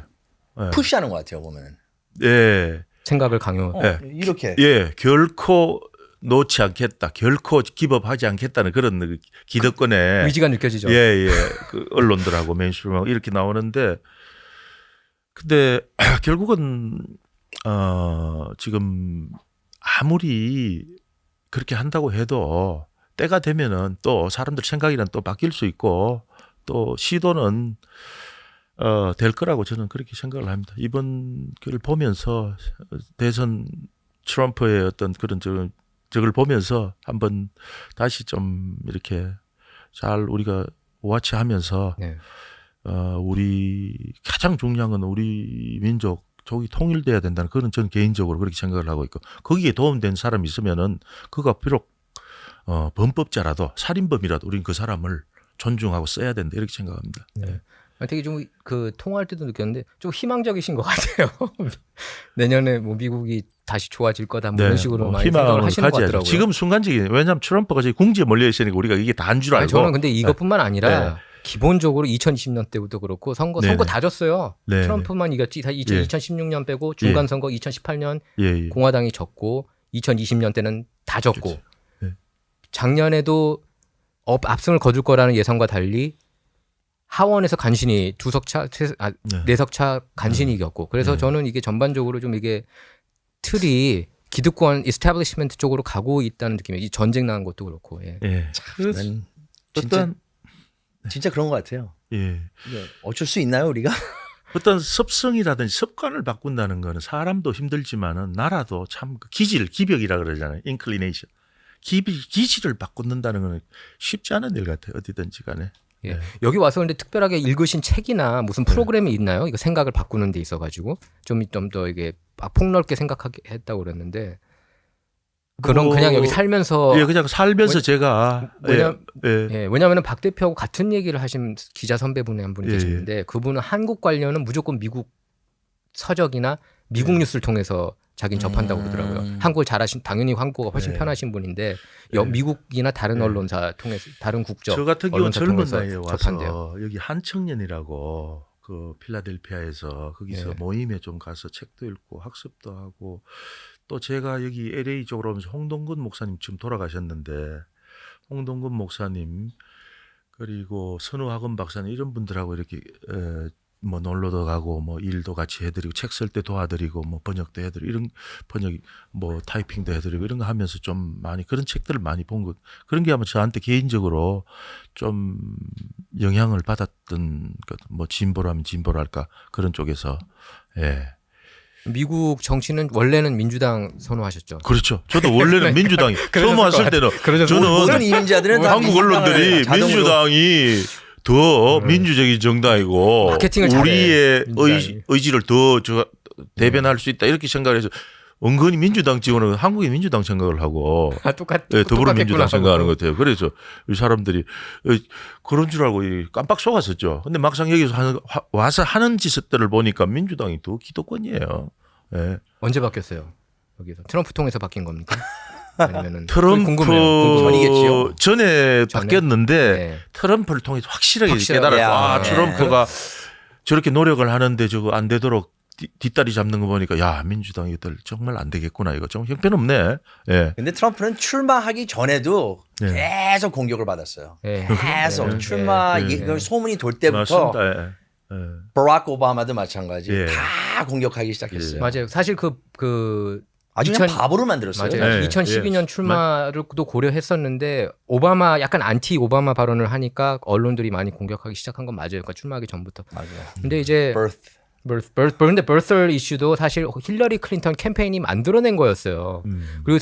네. 푸시하는 것 같아요 보면은. 예. 생각을 강요. 네. 이렇게. 예. 결코 놓지 않겠다. 결코 기법하지 않겠다는 그런 그 기득권에 의지가 느껴지죠. 예. 그 언론들하고 메인스트림하고 이렇게 나오는데 근데 결국은 지금 아무리 그렇게 한다고 해도 때가 되면은 또 사람들 생각이란 또 바뀔 수 있고 또 시도는 될 거라고 저는 그렇게 생각을 합니다. 이번 걸 보면서 대선 트럼프의 어떤 그런 저걸 보면서 한번 다시 좀 이렇게 잘 우리가 워치하면서 네. 우리 가장 중요한 건 우리 민족 저기 통일돼야 된다는 그런 저는 개인적으로 그렇게 생각을 하고 있고 거기에 도움된 사람이 있으면은 그가 비록 범법자라도 살인범이라도 우리는 그 사람을 존중하고 써야 된다 이렇게 생각합니다. 네. 되게 좀 그 통화할 때도 느꼈는데 좀 희망적이신 것 같아요. 내년에 뭐 미국이 다시 좋아질 거다 뭐 이런 식으로 많이 생각을 하시는 것 같더라고요. 지금 순간적인 왜냐하면 트럼프가 저기 궁지에 몰려 있으니까 우리가 이게 다인 줄 알고. 아니, 저는 근데 이것뿐만 아니라 네. 기본적으로 2020년 때부터 그렇고 선거 네네. 다 졌어요. 네네. 트럼프만 이겼지. 2016년 빼고 중간 선거 2018년 예. 공화당이 졌고 2020년 때는 다 졌고 그렇죠. 네. 작년에도 압승을 거둘 거라는 예상과 달리 하원에서 간신히 네 석 차 간신히 이겼고 그래서 네. 저는 이게 전반적으로 좀 이게 틀이 기득권 이스태블리시먼트 쪽으로 가고 있다는 느낌이 이 전쟁 난 것도 그렇고 예. 예. 그래서 진짜 어떤 진짜 그런 것 같아요. 예. 어쩔 수 있나요 우리가? 어떤 습성이라든지 습관을 바꾼다는 거는 사람도 힘들지만은 나라도 참 기벽이라 그러잖아요. inclination. 기질을 바꾼다는 거는 쉽지 않은 일 같아요. 어디든지 간에. 예. 여기 와서 근데 특별하게 읽으신 책이나 무슨 프로그램이 있나요? 이거 생각을 바꾸는 데 있어가지고 좀 더 이게 폭넓게 생각하게 했다고 그랬는데 그런 그냥 여기 살면서 예, 그냥 살면서 제가 왜냐하면 박 대표하고 같은 얘기를 하신 기자 선배분이 한 분이 예, 계시는데 그분은 한국 관련은 무조건 미국 서적이나 미국 뉴스를 통해서 자기는 접한다고 그러더라고요. 한국을 잘하신 당연히 한국어가 훨씬 편하신 분인데 미국이나 다른 언론사 통해서 다른 국적 저 같은 경우는 언론사 젊은 통해서 나이에 와서 접한대요. 여기 한청년이라고 그 필라델피아에서 거기서 모임에 좀 가서 책도 읽고 학습도 하고 또 제가 여기 LA 쪽으로 오면서 홍동근 목사님 지금 돌아가셨는데 홍동근 목사님 그리고 선우학원 박사님 이런 분들하고 이렇게 뭐 놀러도 가고 뭐 일도 같이 해드리고 책 쓸 때 도와드리고 뭐 번역도 해드리고 이런 번역 뭐 타이핑도 해드리고 이런 거 하면서 좀 많이 그런 책들을 많이 본 것 그런 게 아마 저한테 개인적으로 좀 영향을 받았던 것 뭐 진보라면 진보랄까 그런 쪽에서 예. 미국 정치는 원래는 민주당 선호하셨죠. 그렇죠. 저도 원래는 민주당이 처음 왔을 때는 저는 모든 이민자들은 다 한국 언론들이 자동으로 민주당이 더 민주적인 정당이고 마케팅을 잘해, 우리의 민주당이. 의지를 더 대변할 수 있다 이렇게 생각을 해서 은근히 민주당 지원은 한국의 민주당 생각을 하고 더불어민주당 생각하는 것 같아요. 그래서 이 사람들이 그런 줄 알고 깜빡 속았었죠. 근데 막상 여기서 와서 하는 짓들을 보니까 민주당이 더 기득권이에요. 예. 언제 바뀌었어요? 여기서 트럼프 통해서 바뀐 겁니까? 아니면은 트럼프 전이겠지요. 전에 바뀌었는데 네. 트럼프를 통해서 확실하게 확실하게. 깨달았고 네. 트럼프가 저렇게 노력을 하는데 저거 안 되도록 뒷다리 잡는 거 보니까 야 민주당 이들 정말 안 되겠구나 이거 좀 형편없네. 예. 근데 트럼프는 출마하기 전에도 네. 계속 공격을 받았어요. 네. 계속 네. 출마 네. 이거 소문이 돌 때부터 맞습니다. 예. 예. 버락 오바마도 마찬가지 예. 다 공격하기 시작했어요. 맞아요. 사실 아주 그냥 바보로 만들었어요. 맞아요. 네. 2012년 출마를도 고려했었는데 오바마 약간 안티 오바마 발언을 하니까 언론들이 많이 공격하기 시작한 건 맞아요. 그러니까 출마하기 전부터. 맞아요. 근데 이제 근데 birther 이슈도 사실 힐러리 클린턴 캠페인이 만들어낸 거였어요. 그리고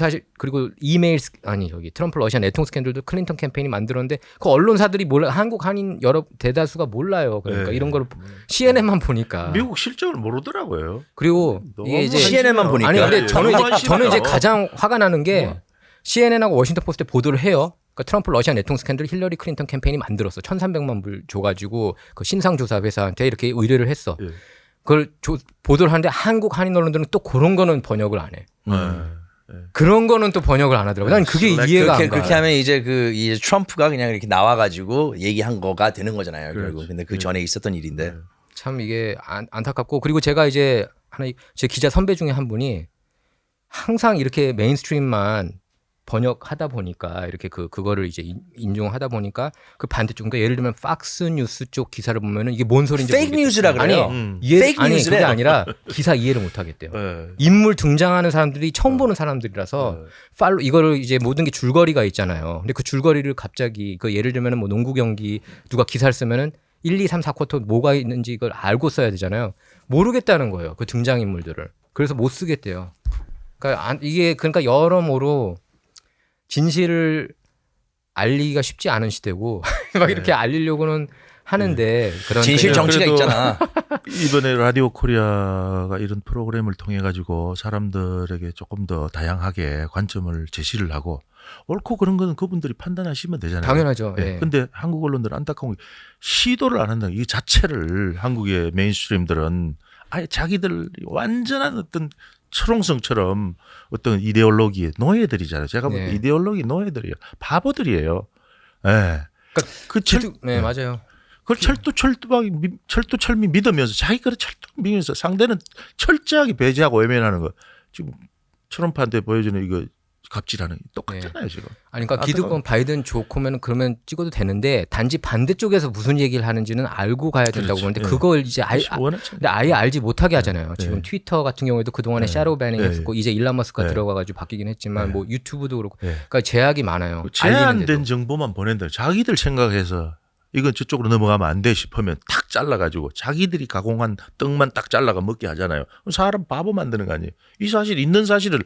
트럼프 러시아 내통 스캔들도 클린턴 캠페인이 만들었는데 그 언론사들이 한국 한인 여러 대다수가 몰라요. 그러니까 네. 이런 걸 CNN만 보니까. 미국 실정을 모르더라고요. 그리고 너무 이게 이제 CNN만 보니까. 아니 근데 예, 저는 너무 이제 한심해요. 가장 화가 나는 게 CNN하고 워싱턴 포스트에 보도를 해요. 그러니까 트럼프 러시아 내통 스캔들 힐러리 클린턴 캠페인이 만들었어. 1,300만 불 줘가지고 그 신상조사 회사한테 이렇게 의뢰를 했어. 예. 그걸 보도를 하는데 한국 한인 언론들은 또 그런 거는 번역을 안 해. 그런 거는 또 번역을 안 하더라고. 난 그게 이해가 안 가. 그렇게 하면 이제 이제 트럼프가 그냥 이렇게 나와가지고 얘기한 거가 되는 거잖아요. 결국. 근데 그 전에 있었던 일인데. 참 이게 안타깝고 그리고 제가 이제 제 기자 선배 중에 한 분이 항상 이렇게 메인스트림만 번역하다 보니까 이렇게 그거를 이제 인용하다 보니까 그 반대쪽 그러니까 예를 들면 팍스 뉴스 쪽 기사를 보면은 이게 뭔 소리인지 페이크 뉴스라 그래요. 페이크 뉴스래. 그게 아니라 기사 이해를 못 하겠대요. 인물 등장하는 사람들이 처음 보는 사람들이라서 이거를 이제 모든 게 줄거리가 있잖아요. 근데 그 줄거리를 갑자기 예를 들면은 뭐 농구 경기 누가 기사를 쓰면은 1, 2, 3, 4쿼터 뭐가 있는지 이걸 알고 써야 되잖아요. 모르겠다는 거예요. 그 등장 인물들을. 그래서 못 쓰겠대요. 그러니까 여러모로 진실을 알리기가 쉽지 않은 시대고 막 이렇게 알리려고는 하는데 그런 진실 정치가 그래도 있잖아. 이번에 라디오 코리아가 이런 프로그램을 통해 가지고 사람들에게 조금 더 다양하게 관점을 제시를 하고 옳고 그런 거는 그분들이 판단하시면 되잖아요. 당연하죠. 예. 예. 근데 한국 언론들은 안타까운 게 시도를 안 한다. 이 자체를 한국의 메인스트림들은 아예 자기들 완전한 어떤 철옹성처럼 어떤 이데올로기의 노예들이잖아요. 제가 볼 때 이데올로기 노예들이에요. 바보들이에요. 예. 네, 맞아요. 그걸 철두철미 믿으면서 자기가 믿으면서 상대는 철저하게 배제하고 외면하는 거. 지금 트럼프한테 보여주는 이거 갑질하는 게 똑같잖아요, 지금. 아니, 그러니까 기득권 바이든 좋고면 그러면 찍어도 되는데 단지 반대쪽에서 무슨 얘기를 하는지는 알고 가야 된다고 보는데 그걸 이제 근데 아예 알지 못하게 하잖아요. 지금 트위터 같은 경우에도 그동안에 샤도우 배닝 했었고 이제 일론 머스크가 들어가가지고 바뀌긴 했지만 뭐 유튜브도 그렇고 그러니까 제약이 많아요. 제한된 정보만 보낸다. 자기들 생각해서 이건 저쪽으로 넘어가면 안 돼 싶으면 탁 잘라가지고 자기들이 가공한 떡만 딱 잘라가 먹게 하잖아요. 그럼 사람 바보 만드는 거 아니에요. 이 사실 있는 사실을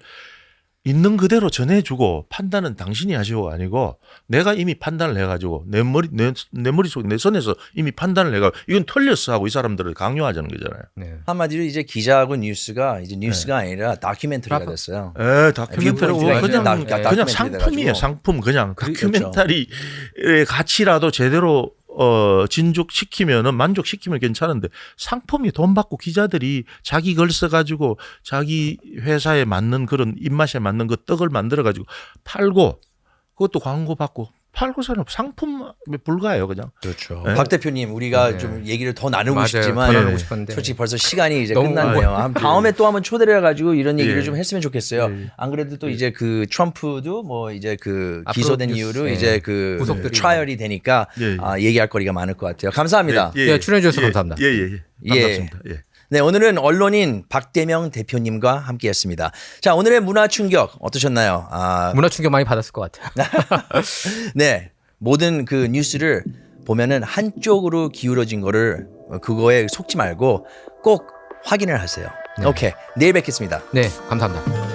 있는 그대로 전해주고 판단은 당신이 하시고가 아니고 내가 이미 판단을 해가지고 내 머릿속에 내 선에서 이미 판단을 해가지고 이건 틀렸어 하고 이 사람들을 강요하자는 거잖아요. 네. 한마디로 이제 기자하고 뉴스가 이제 뉴스가 아니라 다큐멘터리가 됐어요. 다큐멘터리고 뷰포인트가 그냥 다큐멘터리 상품이에요. 돼가지고. 상품 그냥 그렇죠. 다큐멘터리의 가치라도 제대로 진족시키면은 만족시키면 괜찮은데 상품이 돈 받고 기자들이 자기 글 써가지고 자기 회사에 맞는 그런 입맛에 맞는 그 떡을 만들어가지고 팔고 그것도 광고 받고 팔고서는 상품에 불과해요 그냥. 그렇죠. 네. 박 대표님 우리가 네. 좀 얘기를 더 나누고 맞아요. 싶지만 더 나누고 싶었는데. 솔직히 벌써 시간이 이제 너무 끝났네요. 다음에 또 한번 초대를 해가지고 이런 얘기를 예. 좀 했으면 좋겠어요. 예. 안 그래도 또 이제 그 트럼프도 뭐 이제 그 앞으로 기소된 뉴스, 이후로 예. 이제 그 구속들이 트라이얼이 되니까 예. 얘기할 거리가 많을 것 같아요. 감사합니다. 예, 출연해 주셔서 감사합니다. 예예. 예. 반갑습니다. 예. 네, 오늘은 언론인 박대명 대표님과 함께했습니다. 자, 오늘의 문화 충격 어떠셨나요? 문화 충격 많이 받았을 것 같아요. 네, 모든 그 뉴스를 보면은 한쪽으로 기울어진 거를 그거에 속지 말고 꼭 확인을 하세요. 네. 오케이, 내일 뵙겠습니다. 네, 감사합니다.